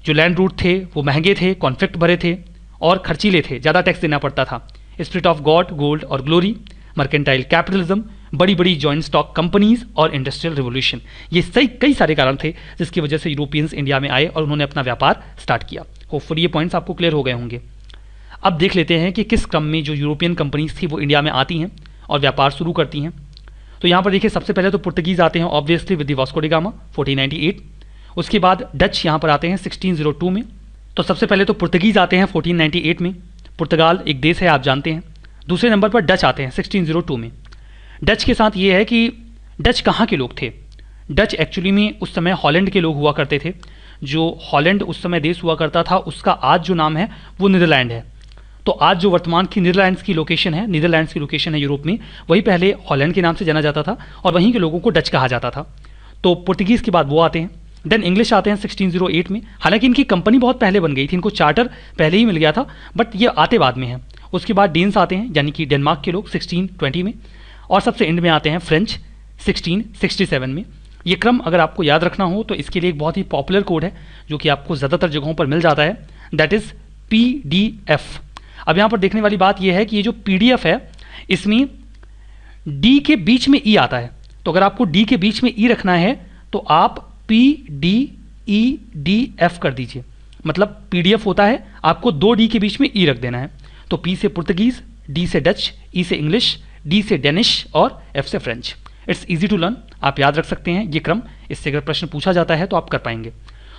Speaker 2: जो लैंड रूट थे वो महंगे थे, कॉन्फ्लिक्ट भरे थे और खर्चीले थे, ज़्यादा टैक्स देना पड़ता था। स्पिरिट ऑफ गॉड, गोल्ड और ग्लोरी, मर्केंटाइल कैपिटलिज्म, बड़ी बड़ी जॉइंट स्टॉक कंपनीज और इंडस्ट्रियल रिवोल्यूशन, ये सही कई सारे कारण थे जिसकी वजह से यूरोपियंस इंडिया में आए और उन्होंने अपना व्यापार स्टार्ट किया। होपफुली ये पॉइंट्स आपको क्लियर हो गए होंगे। अब देख लेते हैं कि किस क्रम में जो यूरोपियन कंपनीज थी वो इंडिया में आती हैं और व्यापार शुरू करती हैं। तो यहाँ पर देखिए सबसे पहले तो पुर्तगीज आते हैं obviously with the Vasco D gamma 1498। उसके बाद डच यहाँ पर आते हैं 1602 में। तो सबसे पहले तो पुर्तगीज आते हैं 1498 में, पुर्तगाल एक देश है आप जानते हैं। दूसरे नंबर पर डच आते हैं 1602 में। डच के साथ ये है कि डच कहाँ के लोग थे? डच एक्चुअली में उस समय हॉलैंड के लोग हुआ करते थे। जो हॉलैंड उस समय देश हुआ करता था उसका आज जो नाम है वो नीदरलैंड है। तो आज जो वर्तमान की नीदरलैंड्स की लोकेशन है, नीदरलैंड्स की लोकेशन है यूरोप में, वही पहले हॉलैंड के नाम से जाना जाता था और वहीं के लोगों को डच कहा जाता था। तो पुर्तगीज़ के बाद वो आते हैं, देन इंग्लिश आते हैं 1608 में। हालांकि इनकी कंपनी बहुत पहले बन गई थी, इनको चार्टर पहले ही मिल गया था, बट ये आते बाद में हैं। उसके बाद डेन्स आते हैं यानी कि डेनमार्क के लोग 1620 में, और सबसे एंड में आते हैं फ्रेंच 1667 में। ये क्रम अगर आपको याद रखना हो तो इसके लिए एक बहुत ही पॉपुलर कोड है जो कि आपको ज़्यादातर जगहों पर मिल जाता है, दैट इज़ PDF। अब यहाँ पर देखने वाली बात यह है कि ये जो PDF है इसमें D के बीच में E आता है। तो अगर आपको D के बीच में E रखना है तो आप PDEDF कर दीजिए, मतलब PDF होता है, आपको 2 D के बीच में E रख देना है। तो P से पुर्तगीज़, D से डच, E से इंग्लिश, D से डेनिश और F से French. It's easy to learn, आप याद रख सकते हैं ये क्रम। इससे अगर प्रश्न पूछा जाता है तो आप कर पाएंगे।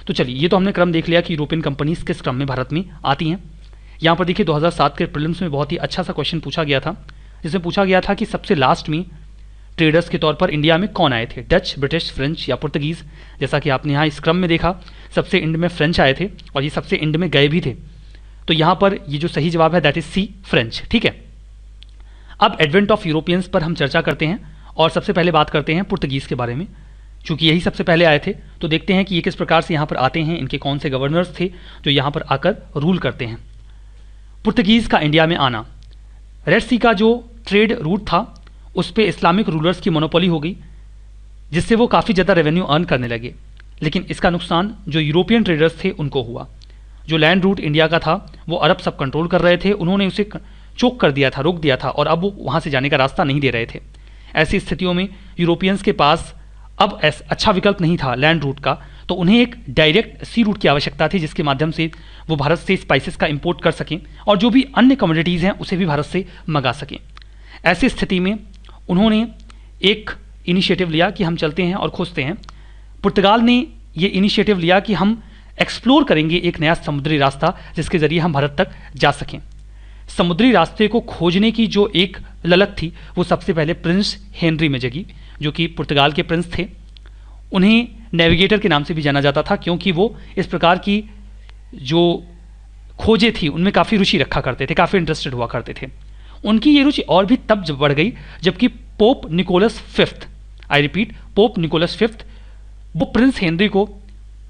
Speaker 2: तो चलिए, ये तो हमने क्रम देख लिया कि यूरोपियन कंपनीज किस क्रम में भारत में आती हैं। यहाँ पर देखिए 2007 के प्रीलिम्स में बहुत ही अच्छा सा क्वेश्चन पूछा गया था, जिसमें पूछा गया था कि सबसे लास्ट में ट्रेडर्स के तौर पर इंडिया में कौन आए थे, डच, ब्रिटिश, फ्रेंच या पुर्तगीज़। जैसा कि आपने यहाँ इस क्रम में देखा, सबसे एंड में फ्रेंच आए थे और ये सबसे एंड में गए भी थे। तो यहाँ पर ये जो सही जवाब है दैट इज सी, फ्रेंच। ठीक है, अब एडवेंट ऑफ यूरोपियंस पर हम चर्चा करते हैं और सबसे पहले बात करते हैं पुर्तगीज़ के बारे में। चूँकि यही सबसे पहले आए थे तो देखते हैं कि ये किस प्रकार से यहाँ पर आते हैं, इनके कौन से गवर्नर्स थे जो यहाँ पर आकर रूल करते हैं। पुर्तगीज़ का इंडिया में आना, रेड सी का जो ट्रेड रूट था उस पर इस्लामिक रूलर्स की मोनोपोली हो गई, जिससे वो काफ़ी ज़्यादा रेवेन्यू अर्न करने लगे। लेकिन इसका नुकसान जो यूरोपियन ट्रेडर्स थे उनको हुआ। जो लैंड रूट इंडिया का था वो अरब सब कंट्रोल कर रहे थे, उन्होंने उसे चोक कर दिया था, रोक दिया था, और अब वो वहाँ से जाने का रास्ता नहीं दे रहे थे। ऐसी स्थितियों में यूरोपियंस के पास अब अच्छा विकल्प नहीं था लैंड रूट का, तो उन्हें एक डायरेक्ट सी रूट की आवश्यकता थी जिसके माध्यम से वो भारत से स्पाइसेस का इंपोर्ट कर सकें और जो भी अन्य कमोडिटीज़ हैं उसे भी भारत से मंगा सकें। ऐसी स्थिति में उन्होंने एक इनिशिएटिव लिया कि हम चलते हैं और खोजते हैं। पुर्तगाल ने ये इनिशिएटिव लिया कि हम एक्सप्लोर करेंगे एक नया समुद्री रास्ता जिसके ज़रिए हम भारत तक जा सकें। समुद्री रास्ते को खोजने की जो एक ललक थी वो सबसे पहले प्रिंस हेनरी में जगी, जो कि पुर्तगाल के प्रिंस थे। उन्हें नेविगेटर के नाम से भी जाना जाता था क्योंकि वो इस प्रकार की जो खोजें थी उनमें काफ़ी रुचि रखा करते थे, काफ़ी इंटरेस्टेड हुआ करते थे। उनकी ये रुचि और भी तब जब बढ़ गई जबकि Pope Nicholas fifth, I repeat Pope Nicholas fifth, वो प्रिंस हेनरी को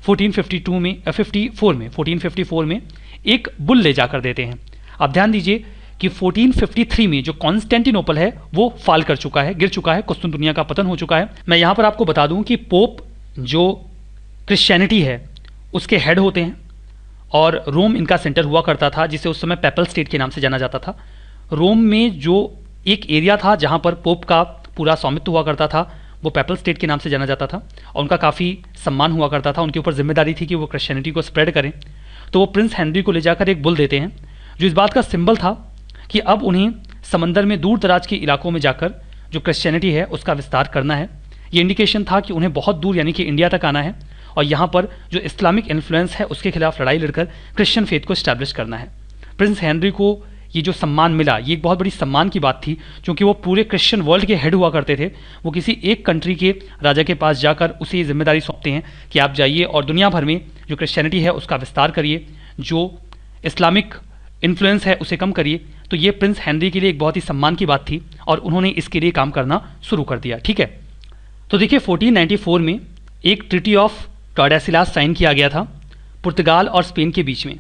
Speaker 2: 1454 में एक बुल ले जाकर देते हैं। आप ध्यान दीजिए कि 1453 में जो कॉन्स्टेंटिनोपल है वो फाल कर चुका है, गिर चुका है, कुस्तुनतुनिया का पतन हो चुका है। मैं यहाँ पर आपको बता दूँ कि पोप जो क्रिश्चियनिटी है उसके हेड होते हैं और रोम इनका सेंटर हुआ करता था, जिसे उस समय पेपल स्टेट के नाम से जाना जाता था। रोम में जो एक एरिया था जहाँ पर पोप का पूरा स्वामित्व हुआ करता था वो पेपल स्टेट के नाम से जाना जाता था और उनका काफ़ी सम्मान हुआ करता था। उनके ऊपर जिम्मेदारी थी कि वो क्रिश्चियनिटी को स्प्रेड करें। तो वो प्रिंस हेनरी को ले जाकर एक बुल देते हैं जो इस बात का सिंबल था कि अब उन्हें समंदर में दूर दराज के इलाकों में जाकर जो क्रिश्चियनिटी है उसका विस्तार करना है। ये इंडिकेशन था कि उन्हें बहुत दूर यानी कि इंडिया तक आना है और यहाँ पर जो इस्लामिक इन्फ्लुएंस है उसके खिलाफ लड़ाई लड़कर क्रिश्चियन फेथ को इस्टेब्लिश करना है। प्रिंस हेनरी को ये जो सम्मान मिला ये एक बहुत बड़ी सम्मान की बात थी क्योंकि वो पूरे क्रिश्चियन वर्ल्ड के हेड हुआ करते थे। वो किसी एक कंट्री के राजा के पास जाकर उसे ये जिम्मेदारी सौंपते हैं कि आप जाइए और दुनिया भर में जो क्रिश्चियनिटी है उसका विस्तार करिए, जो इस्लामिक इन्फ्लुएंस है उसे कम करिए। तो ये प्रिंस हेनरी के लिए एक बहुत ही सम्मान की बात थी और उन्होंने इसके लिए काम करना शुरू कर दिया। ठीक है, तो देखिए 1494 में एक ट्रीटी ऑफ टॉर्डेसिलास साइन किया गया था पुर्तगाल और स्पेन के बीच में।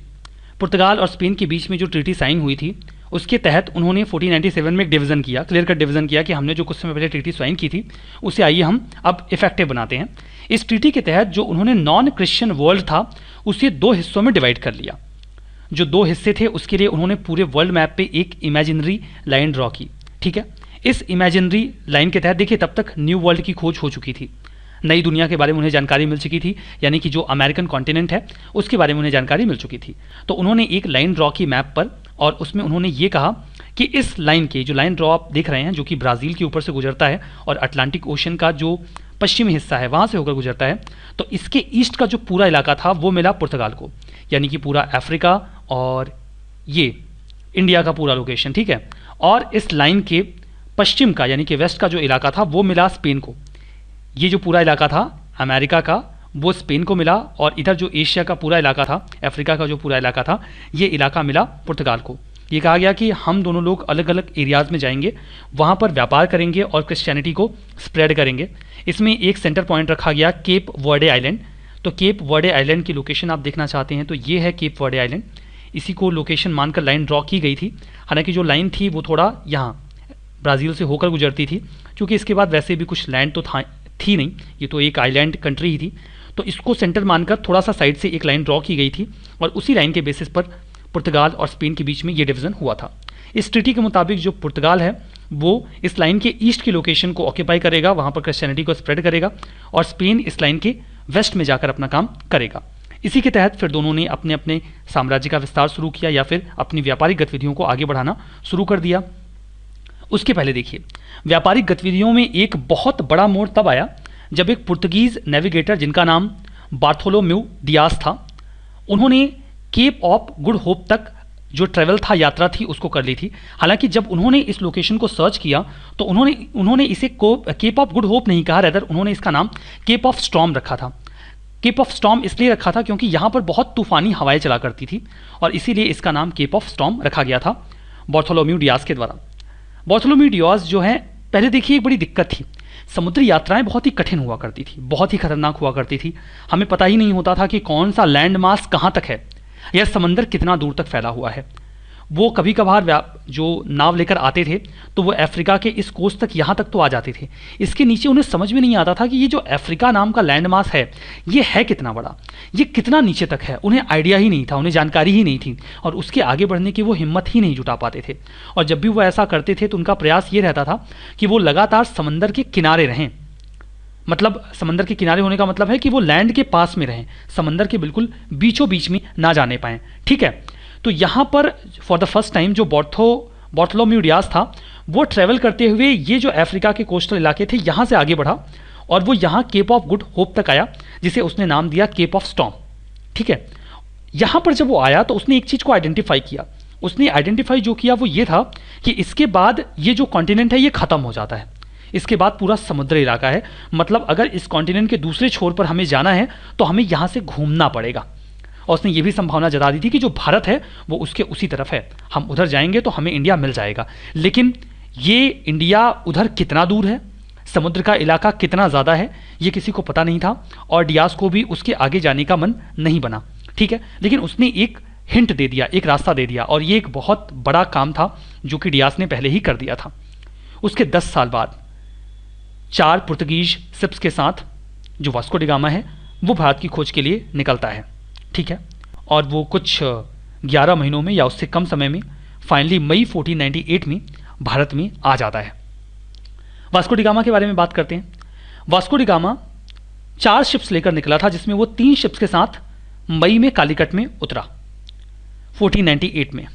Speaker 2: पुर्तगाल और स्पेन के बीच में जो ट्रीटी साइन हुई थी उसके तहत उन्होंने 1497 में एक डिवीज़न किया, क्लियर कट डिवीज़न किया कि हमने जो कुछ समय पहले ट्रीटी साइन की थी उसे आइए हम अब इफेक्टिव बनाते हैं। इस ट्रीटी के तहत जो उन्होंने नॉन क्रिश्चियन वर्ल्ड था उसे 2 हिस्सों में डिवाइड कर लिया। जो 2 हिस्से थे उसके लिए उन्होंने पूरे वर्ल्ड मैप पे एक इमेजिनरी लाइन ड्रॉ की। ठीक है, इस इमेजिनरी लाइन के तहत देखिए तब तक न्यू वर्ल्ड की खोज हो चुकी थी, नई दुनिया के बारे में उन्हें जानकारी मिल चुकी थी, यानी कि जो अमेरिकन कॉन्टिनेंट है उसके बारे में उन्हें जानकारी मिल चुकी थी। तो उन्होंने एक लाइन ड्रॉ की मैप पर और उसमें उन्होंने ये कहा कि इस लाइन के जो लाइन ड्रॉ आप देख रहे हैं जो कि ब्राज़ील के ऊपर से गुजरता है और अटलांटिक ओशन का जो पश्चिमी हिस्सा है वहाँ से होकर गुजरता है, तो इसके ईस्ट का जो पूरा इलाका था वो मिला पुर्तगाल को, यानी कि पूरा अफ्रीका और ये इंडिया का पूरा लोकेशन। ठीक है, और इस लाइन के पश्चिम का यानी कि वेस्ट का जो इलाका था वो मिला स्पेन को। ये जो पूरा इलाका था अमेरिका का वो स्पेन को मिला और इधर जो एशिया का पूरा इलाका था, अफ्रीका का जो पूरा इलाका था, ये इलाका मिला पुर्तगाल को। ये कहा गया कि हम दोनों लोग अलग अलग एरियाज़ में जाएंगे, वहाँ पर व्यापार करेंगे और क्रिश्चियनिटी को स्प्रेड करेंगे। इसमें एक सेंटर पॉइंट रखा गया केप वर्डे आइलैंड। तो केप वर्डे आइलैंड की लोकेशन आप देखना चाहते हैं तो ये है केप वर्डे आइलैंड। इसी को लोकेशन मानकर लाइन ड्रॉ की गई थी। हालांकि जो लाइन थी वो थोड़ा यहाँ ब्राज़ील से होकर गुजरती थी क्योंकि इसके बाद वैसे भी कुछ लैंड तो थी नहीं, ये तो एक आइलैंड कंट्री ही थी। तो इसको सेंटर मानकर थोड़ा सा साइड से एक लाइन ड्रॉ की गई थी और उसी लाइन के बेसिस पर पुर्तगाल और स्पेन के बीच में ये डिवीज़न हुआ था। इस ट्रीटी के मुताबिक जो पुर्तगाल है वो इस लाइन के ईस्ट की लोकेशन को ऑक्यूपाई करेगा, वहाँ पर क्रिश्चियनिटी को स्प्रेड करेगा और स्पेन इस लाइन के वेस्ट में जाकर अपना काम करेगा। इसी के तहत फिर दोनों ने अपने अपने साम्राज्य का विस्तार शुरू किया या फिर अपनी व्यापारिक गतिविधियों को आगे बढ़ाना शुरू कर दिया। उसके पहले देखिए व्यापारिक गतिविधियों में एक बहुत बड़ा मोड़ तब आया जब एक पुर्तगीज़ नेविगेटर जिनका नाम बार्थोलोम्यू डियास था, उन्होंने केप ऑफ गुड होप तक जो ट्रैवल था, यात्रा थी, उसको कर ली थी। हालांकि जब उन्होंने इस लोकेशन को सर्च किया तो उन्होंने इसे केप ऑफ गुड होप नहीं कहा, रेदर उन्होंने इसका नाम केप ऑफ स्टॉर्म रखा था। केप ऑफ स्टॉर्म इसलिए रखा था क्योंकि यहाँ पर बहुत तूफानी हवाएं चला करती थी और इसीलिए इसका नाम केप ऑफ स्टॉर्म रखा गया था बार्थोलोम्यू डियास के द्वारा। बार्थोलोम्यू डियास जो है, पहले देखिए एक बड़ी दिक्कत थी, समुद्री यात्राएं बहुत ही कठिन हुआ करती थी, बहुत ही खतरनाक हुआ करती थी। हमें पता ही नहीं होता था कि कौन सा लैंड मास कहाँ तक है या समंदर कितना दूर तक फैला हुआ है। वो कभी कभार जो नाव लेकर आते थे तो वो अफ्रीका के इस कोस्ट तक, यहाँ तक तो आ जाते थे। इसके नीचे उन्हें समझ में नहीं आता था कि ये जो अफ्रीका नाम का लैंड मास ये है कितना बड़ा, ये कितना नीचे तक है। उन्हें आइडिया ही नहीं था, उन्हें जानकारी ही नहीं थी और उसके आगे बढ़ने की वो हिम्मत ही नहीं जुटा पाते थे। और जब भी वो ऐसा करते थे तो उनका प्रयास ये रहता था कि वो लगातार समंदर के किनारे रहें। मतलब समंदर के किनारे होने का मतलब है कि वो लैंड के पास में रहें, समंदर के बिल्कुल बीचों बीच में ना जाने पाएं। ठीक है, तो यहाँ पर फॉर द फर्स्ट टाइम जो बार्थोलोम्यू डियाज था वो ट्रैवल करते हुए ये जो अफ्रीका के कोस्टल इलाके थे यहाँ से आगे बढ़ा और वो यहाँ केप ऑफ गुड होप तक आया, जिसे उसने नाम दिया केप ऑफ स्टॉर्म। ठीक है, यहाँ पर जब वो आया तो उसने एक चीज़ को आइडेंटिफाई किया। उसने आइडेंटिफाई जो किया वो ये था कि इसके बाद ये जो कॉन्टिनेंट है ये ख़त्म हो जाता है, इसके बाद पूरा समुद्री इलाका है। मतलब अगर इस कॉन्टिनेंट के दूसरे छोर पर हमें जाना है तो हमें यहाँ से घूमना पड़ेगा। और उसने ये भी संभावना जता दी थी कि जो भारत है वो उसके उसी तरफ है, हम उधर जाएंगे तो हमें इंडिया मिल जाएगा। लेकिन ये इंडिया उधर कितना दूर है, समुद्र का इलाका कितना ज़्यादा है, ये किसी को पता नहीं था और डियाज को भी उसके आगे जाने का मन नहीं बना। ठीक है, लेकिन उसने एक हिंट दे दिया, एक रास्ता दे दिया और ये एक बहुत बड़ा काम था जो कि डियाज ने पहले ही कर दिया था। उसके 10 साल बाद 4 पुर्तगीज शिप्स के साथ जो वास्को डी गामा है वो भारत की खोज के लिए निकलता है। ठीक है, और वो कुछ 11 महीनों में या उससे कम समय में फाइनली मई 1498 में भारत में आ जाता है। वास्को डी गामा के बारे में बात करते हैं। वास्को डी गामा 4 शिप्स लेकर निकला था, जिसमें वो 3 शिप्स के साथ मई में कालीकट में उतरा 1498 में।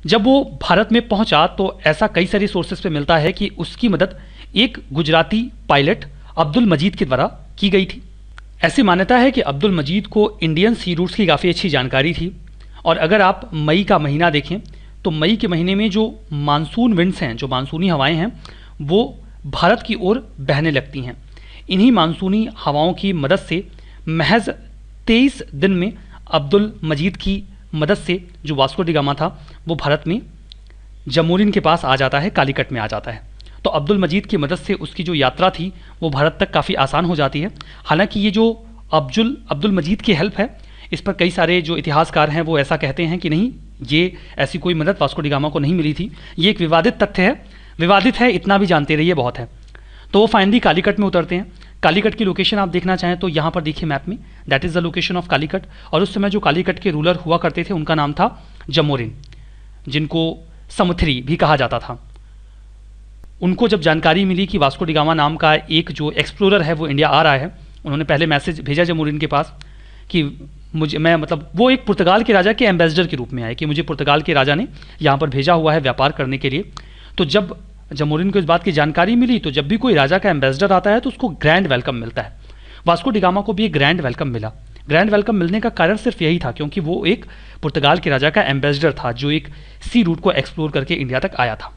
Speaker 2: जब वो भारत में पहुंचा तो ऐसा कई सारी सोर्सेस पे मिलता है कि उसकी मदद एक गुजराती पायलट अब्दुल मजीद के द्वारा की गई थी। ऐसी मान्यता है कि अब्दुल मजीद को इंडियन सी रूट्स की काफ़ी अच्छी जानकारी थी और अगर आप मई का महीना देखें तो मई के महीने में जो मानसून विंड्स हैं, जो मानसूनी हवाएं हैं, वो भारत की ओर बहने लगती हैं। इन्हीं मानसूनी हवाओं की मदद से महज 23 दिन में अब्दुल मजीद की मदद से जो वास्को डी गामा था वो भारत में जमोरिन के पास आ जाता है, कालीकट में आ जाता है। तो अब्दुल मजीद की मदद से उसकी जो यात्रा थी वो भारत तक काफ़ी आसान हो जाती है। हालांकि ये जो अब्दुल मजीद की हेल्प है, इस पर कई सारे जो इतिहासकार हैं वो ऐसा कहते हैं कि नहीं, ये ऐसी कोई मदद वास्को डी गामा को नहीं मिली थी। ये एक विवादित तथ्य है, विवादित है इतना भी जानते रहिए, बहुत है। तो वो फाइनली कालीकट में उतरते हैं। कालीकट की लोकेशन आप देखना चाहें तो यहाँ पर देखिए मैप में, that is the location of Calicut. और उस समय जो कालीकट के रूलर हुआ करते थे उनका नाम था जमोरिन, जिनको समुथरी भी कहा जाता था। उनको जब जानकारी मिली कि वास्को डी गामा नाम का एक जो एक्सप्लोरर है वो इंडिया आ रहा है, उन्होंने पहले मैसेज भेजा जमोरिन के पास कि वो एक पुर्तगाल के राजा के एम्बेसडर के रूप में आए कि मुझे पुर्तगाल के राजा ने यहाँ पर भेजा हुआ है व्यापार करने के लिए। तो जब जमोरिन को इस बात की जानकारी मिली तो जब भी कोई राजा का एम्बेसडर आता है तो उसको ग्रैंड वेलकम मिलता है। वास्को डी गामा को भी एक ग्रैंड वेलकम मिला। ग्रैंड वेलकम मिलने का कारण सिर्फ यही था क्योंकि वो एक पुर्तगाल के राजा का एम्बेसडर था जो एक सी रूट को एक्सप्लोर करके इंडिया तक आया था।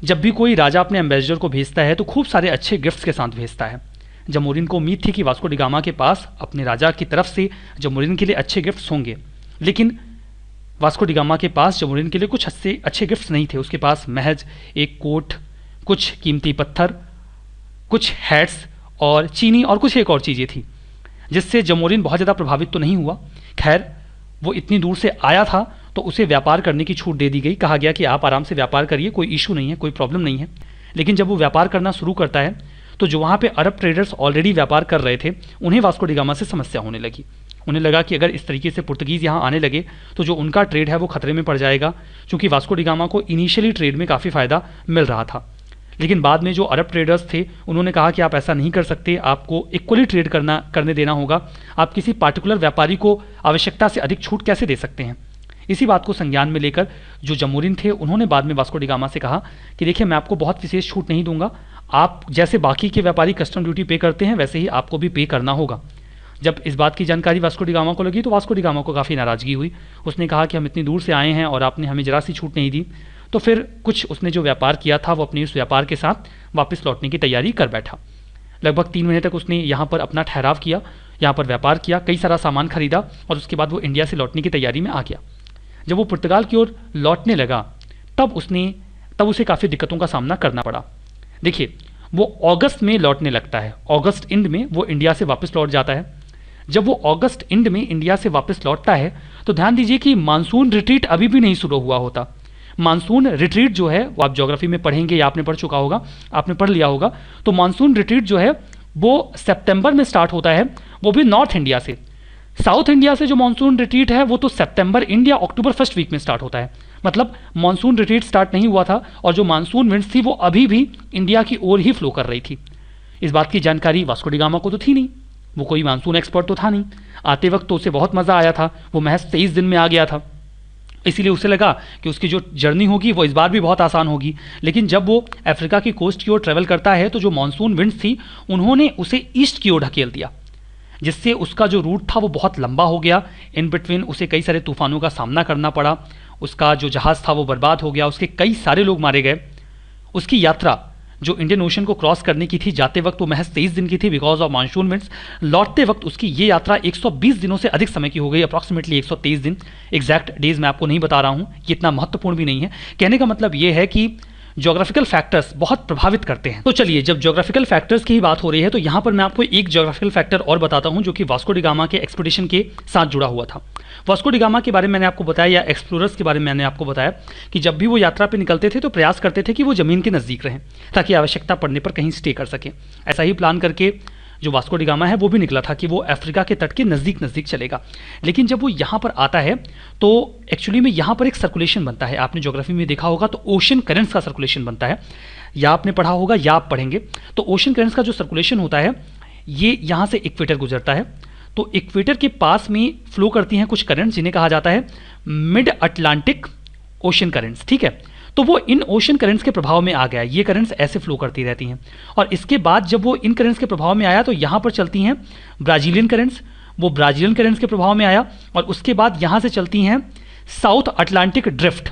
Speaker 2: जब भी कोई राजा अपने एम्बेसडर को भेजता है तो खूब सारे अच्छे गिफ्ट्स के साथ भेजता है। जमोरिन को उम्मीद थी कि वास्को डी गामा के पास अपने राजा की तरफ से जमोरिन के लिए अच्छे गिफ्ट्स होंगे, लेकिन वास्को डी गामा के पास जमोरिन के लिए कुछ अच्छे गिफ्ट्स नहीं थे। उसके पास महज एक कोट, कुछ कीमती पत्थर, कुछ हैट्स और चीनी और कुछ एक और चीज़ें थी, जिससे जमोरिन बहुत ज़्यादा प्रभावित तो नहीं हुआ। खैर, वो इतनी दूर से आया था तो उसे व्यापार करने की छूट दे दी गई। कहा गया कि आप आराम से व्यापार करिए, कोई इशू नहीं है, कोई प्रॉब्लम नहीं है। लेकिन जब वो व्यापार करना शुरू करता है तो जो वहाँ पे अरब ट्रेडर्स ऑलरेडी व्यापार कर रहे थे उन्हें वास्को डी गामा से समस्या होने लगी। उन्हें लगा कि अगर इस तरीके से पुर्तगीज़ यहाँ आने लगे तो जो उनका ट्रेड है वो खतरे में पड़ जाएगा, क्योंकि वास्को डी गामा को इनिशियली ट्रेड में काफ़ी फ़ायदा मिल रहा था। लेकिन बाद में जो अरब ट्रेडर्स थे उन्होंने कहा कि आप ऐसा नहीं कर सकते, आपको इक्वली ट्रेड करने देना होगा। आप किसी पार्टिकुलर व्यापारी को आवश्यकता से अधिक छूट कैसे दे सकते हैं। इसी बात को संज्ञान में लेकर जो जमोरिन थे उन्होंने बाद में वास्को डी गामा से कहा कि देखिए, मैं आपको बहुत विशेष छूट नहीं दूंगा, आप जैसे बाकी के व्यापारी कस्टम ड्यूटी पे करते हैं वैसे ही आपको भी पे करना होगा। जब इस बात की जानकारी वास्को डी गामा को लगी तो वास्को डी गामा को काफ़ी नाराज़गी हुई। उसने कहा कि हम इतनी दूर से आए हैं और आपने हमें जरा सी छूट नहीं दी। तो फिर कुछ उसने जो व्यापार किया था वो अपने उस व्यापार के साथ वापस लौटने की तैयारी कर बैठा। लगभग 3 महीने तक उसने यहाँ पर अपना ठहराव किया, यहाँ पर व्यापार किया, कई सारा सामान खरीदा और उसके बाद वो इंडिया से लौटने की तैयारी में आ गया। जब वो पुर्तगाल की ओर लौटने लगा तब उसे काफ़ी दिक्कतों का सामना करना पड़ा। देखिए, वो अगस्त में लौटने लगता है, अगस्त एंड में वो इंडिया से वापस लौट जाता है। जब वो अगस्त एंड में इंडिया से वापस लौटता है तो ध्यान दीजिए कि मानसून रिट्रीट अभी भी नहीं शुरू हुआ होता। मानसून रिट्रीट जो है वो आप ज्योग्राफी में पढ़ेंगे या आपने पढ़ चुका होगा, आपने पढ़ लिया होगा, तो मानसून रिट्रीट जो है वो सितंबर में स्टार्ट होता है, वो भी नॉर्थ इंडिया से। साउथ इंडिया से जो मानसून रिट्रीट है वो तो सितंबर इंडिया अक्टूबर फर्स्ट वीक में स्टार्ट होता है। मतलब मानसून रिट्रीट स्टार्ट नहीं हुआ था और जो मानसून विंड्स थी वो अभी भी इंडिया की ओर ही फ्लो कर रही थी। इस बात की जानकारी वास्को डी गामा को तो थी नहीं, वो कोई मानसून एक्सपर्ट तो था नहीं। आते वक्त तो उसे बहुत मज़ा आया था, वो महज 23 दिन में आ गया था, इसीलिए उसे लगा कि उसकी जो जर्नी होगी वो इस बार भी बहुत आसान होगी। लेकिन जब वो अफ्रीका की कोस्ट की ओर ट्रेवल करता है तो जो मानसून विंड्स थी उन्होंने उसे ईस्ट की ओर ढकेल दिया, जिससे उसका जो रूट था वो बहुत लंबा हो गया। इन बिटवीन उसे कई सारे तूफानों का सामना करना पड़ा, उसका जो जहाज़ था वो बर्बाद हो गया, उसके कई सारे लोग मारे गए। उसकी यात्रा जो इंडियन ओशन को क्रॉस करने की थी, जाते वक्त वो महज 23 दिन की थी बिकॉज ऑफ मानसून विंड्स। लौटते वक्त उसकी ये यात्रा 120 दिनों से अधिक समय की हो गई, अप्रॉक्सीमेटली 123 दिन। एग्जैक्ट डेज मैं आपको नहीं बता रहा हूँ, ये इतना महत्वपूर्ण भी नहीं है। कहने का मतलब ये है कि ज्योग्राफिकल फैक्टर्स बहुत प्रभावित करते हैं। तो चलिए, जब ज्योग्राफिकल फैक्टर्स की ही बात हो रही है तो यहाँ पर मैं आपको एक ज्योग्राफिकल फैक्टर और बताता हूँ जो कि वास्को डी गामा के एक्सपीडिशन के साथ जुड़ा हुआ था। वास्को डी गामा के बारे में मैंने आपको बताया, या एक्सप्लोरर्स के बारे में मैंने आपको बताया कि जब भी वो यात्रा पर निकलते थे तो प्रयास करते थे कि वो ज़मीन के नज़दीक रहें ताकि आवश्यकता पड़ने पर कहीं स्टे कर सकें। ऐसा ही प्लान करके जो वास्को डी गामा है वो भी निकला था कि वो अफ्रीका के तट के नज़दीक नज़दीक चलेगा। लेकिन जब वो यहाँ पर आता है तो एक्चुअली में यहाँ पर एक सर्कुलेशन बनता है। आपने ज्योग्राफी में देखा होगा तो ओशन करेंट्स का सर्कुलेशन बनता है, या आपने पढ़ा होगा या आप पढ़ेंगे। तो ओशन करेंट्स का जो सर्कुलेशन होता है ये यहाँ से इक्वेटर गुजरता है, तो इक्वेटर के पास में फ्लो करती हैं कुछ करंट्स जिन्हें कहा जाता है मिड अटलांटिक ओशन करंट्स। ठीक है, तो वो इन ओशन करंट्स के प्रभाव में आ गया। ये करंट्स ऐसे फ्लो करती रहती हैं और इसके बाद जब वो इन करंट्स के प्रभाव में आया तो यहाँ पर चलती हैं ब्राज़ीलियन करंट्स, वो ब्राज़ीलियन करंट्स के प्रभाव में आया और उसके बाद यहाँ से चलती हैं साउथ अटलांटिक ड्रिफ्ट,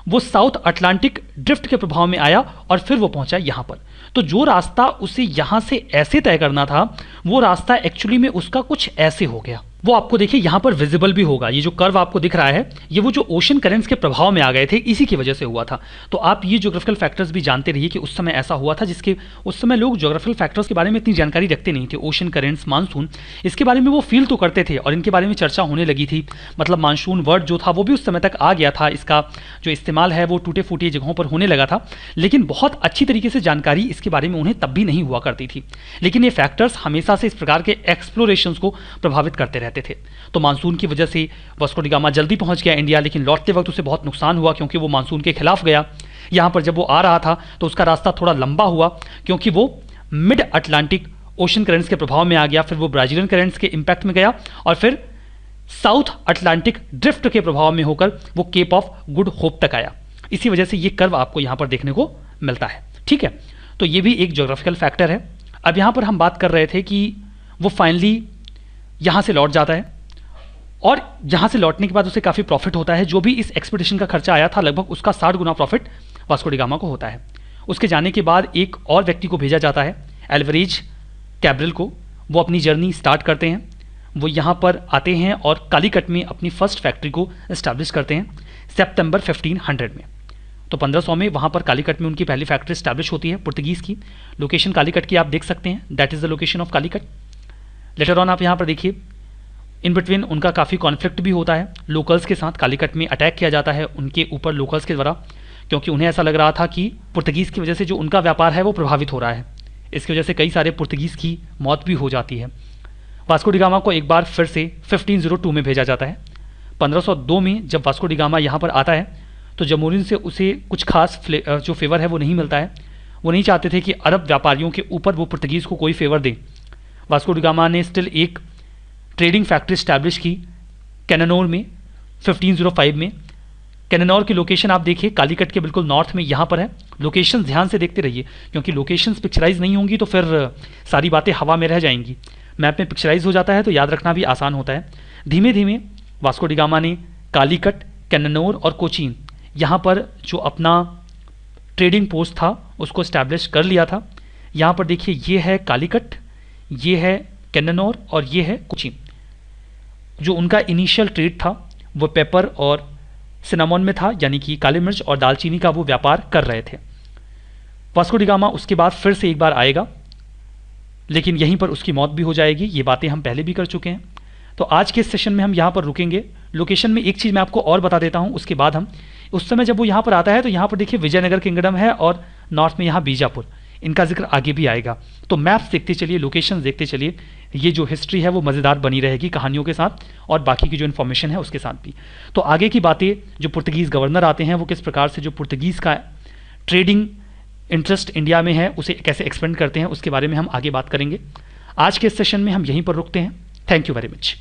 Speaker 2: वो साउथ अटलांटिक ड्रिफ्ट के प्रभाव में आया और फिर वो पहुंचा यहाँ पर। तो जो रास्ता उसे यहाँ से ऐसे तय करना था वो रास्ता एक्चुअली में उसका कुछ ऐसे हो गया। वो आपको देखिए यहाँ पर विजिबल भी होगा, ये जो कर्व आपको दिख रहा है ये वो जो ओशन करेंट्स के प्रभाव में आ गए थे इसी की वजह से हुआ था। तो आप ये ज्योग्राफिकल फैक्टर्स भी जानते रहिए कि उस समय ऐसा हुआ था, जिसके उस समय लोग ज्योग्राफिकल फैक्टर्स के बारे में इतनी जानकारी रखते नहीं थे। ओशन करेंट्स, मानसून, इसके बारे में वो फील तो करते थे और इनके बारे में चर्चा होने लगी थी। मतलब मानसून वर्ड जो था वो भी उस समय तक आ गया था, इसका जो इस्तेमाल है वो टूटे फूटे जगहों पर होने लगा था, लेकिन बहुत अच्छी तरीके से जानकारी इसके बारे में उन्हें तब भी नहीं हुआ करती थी। लेकिन ये फैक्टर्स हमेशा से इस प्रकार के एक्सप्लोरेशंस को प्रभावित करते रहते थे। तो मानसून की वजह से वास्को डी गामा जल्दी पहुंच गया इंडिया, लेकिन लौटते वक्त उसे बहुत नुकसान हुआ क्योंकि वो मानसून के खिलाफ गया। यहाँ पर जब वो आ रहा था तो उसका रास्ता थोड़ा लंबा हुआ क्योंकि वो मिड अटलांटिक ओशन करेंट्स के प्रभाव में आ गया, फिर वो ब्राज़ीलियन करेंट्स के इम्पैक्ट में गया और फिर साउथ अटलांटिक ड्रिफ्ट के प्रभाव में होकर वो केप ऑफ गुड होप तक आया। इसी वजह से ये कर्व आपको यहाँ पर देखने को मिलता है। ठीक है, तो ये भी एक ज्योग्राफिकल फैक्टर है। अब यहाँ पर हम बात कर रहे थे कि वो फाइनली यहाँ से लौट जाता है और यहाँ से लौटने के बाद उसे काफ़ी प्रॉफिट होता है। जो भी इस एक्सपीडिशन का खर्चा आया था लगभग उसका 60 गुना प्रॉफिट वास्को डी गामा को होता है। उसके जाने के बाद एक और व्यक्ति को भेजा जाता है, एल्वरेज कैब्रल को। वो अपनी जर्नी स्टार्ट करते हैं, वो यहाँ पर आते हैं और कालीकट में अपनी फर्स्ट फैक्ट्री को इस्टेब्लिश करते हैं सितंबर 1500 में। तो 1500 में वहाँ पर कालीकट में उनकी पहली फैक्ट्री इस्टेब्लिश होती है पुर्तगीज़ की। लोकेशन कालीकट की आप देख सकते हैं, that is the location of Calicut. Later on आप यहाँ पर देखिए, इन बिटवीन उनका काफ़ी कॉन्फ्लिक्ट भी होता है लोकल्स के साथ। कालीकट में अटैक किया जाता है उनके ऊपर लोकल्स के द्वारा, क्योंकि उन्हें ऐसा लग रहा था कि पुर्तगीज़ की वजह से जो उनका व्यापार है वो प्रभावित हो रहा है। इसकी वजह से कई सारे पुर्तगीज़ की मौत भी हो जाती है। वास्को डी गामा को एक बार फिर से 1502 में भेजा जाता है। 1502 में जब वास्को डी गामा यहाँ पर आता है तो जमोरिन से उसे कुछ खास जो फेवर है वो नहीं मिलता है। वो नहीं चाहते थे कि अरब व्यापारियों के ऊपर वो पुर्तगीज़ को कोई फेवर दें। वास्को डी गामा ने स्टिल एक ट्रेडिंग फैक्ट्री स्टैब्लिश की कैनानोर में 1505 में। कैनानोर की लोकेशन आप देखिए कालीकट के बिल्कुल नॉर्थ में यहाँ पर है। लोकेशन ध्यान से देखते रहिए क्योंकि लोकेशंस पिक्चराइज नहीं होंगी तो फिर सारी बातें हवा में रह जाएंगी। मैप में पिक्चराइज हो जाता है तो याद रखना भी आसान होता है। धीमे धीमे वास्को डी गामा ने कालीकट, कैनानोर और कोचीन यहाँ पर जो अपना ट्रेडिंग पोस्ट था उसको स्टैब्लिश कर लिया था। यहाँ पर देखिए ये है कालीकट, ये है कैनानोर और ये है कोचीन। जो उनका इनिशियल ट्रेड था वो पेपर और सिनामोन में था, यानी कि काली मिर्च और दालचीनी का वो व्यापार कर रहे थे। वास्को डी गामा उसके बाद फिर से एक बार आएगा, लेकिन यहीं पर उसकी मौत भी हो जाएगी। ये बातें हम पहले भी कर चुके हैं। तो आज के इस सेशन में हम यहाँ पर रुकेंगे। लोकेशन में एक चीज़ मैं आपको और बता देता हूँ, उसके बाद हम उस समय जब वो यहाँ पर आता है तो यहाँ पर देखिए विजयनगर किंगडम है और नॉर्थ में यहाँ बीजापुर, इनका जिक्र आगे भी आएगा। तो मैप्स देखते चलिए, लोकेशन देखते चलिए, ये जो हिस्ट्री है वो मज़ेदार बनी रहेगी कहानियों के साथ और बाकी की जो इन्फॉर्मेशन है उसके साथ भी। तो आगे की बातें, जो पुर्तगीज़ गवर्नर आते हैं वो किस प्रकार से जो पुर्तगीज़ का ट्रेडिंग इंटरेस्ट इंडिया में है उसे कैसे एक्सपेंड करते हैं, उसके बारे में हम आगे बात करेंगे। आज के इस सेशन में हम यहीं पर रुकते हैं। Thank you very much.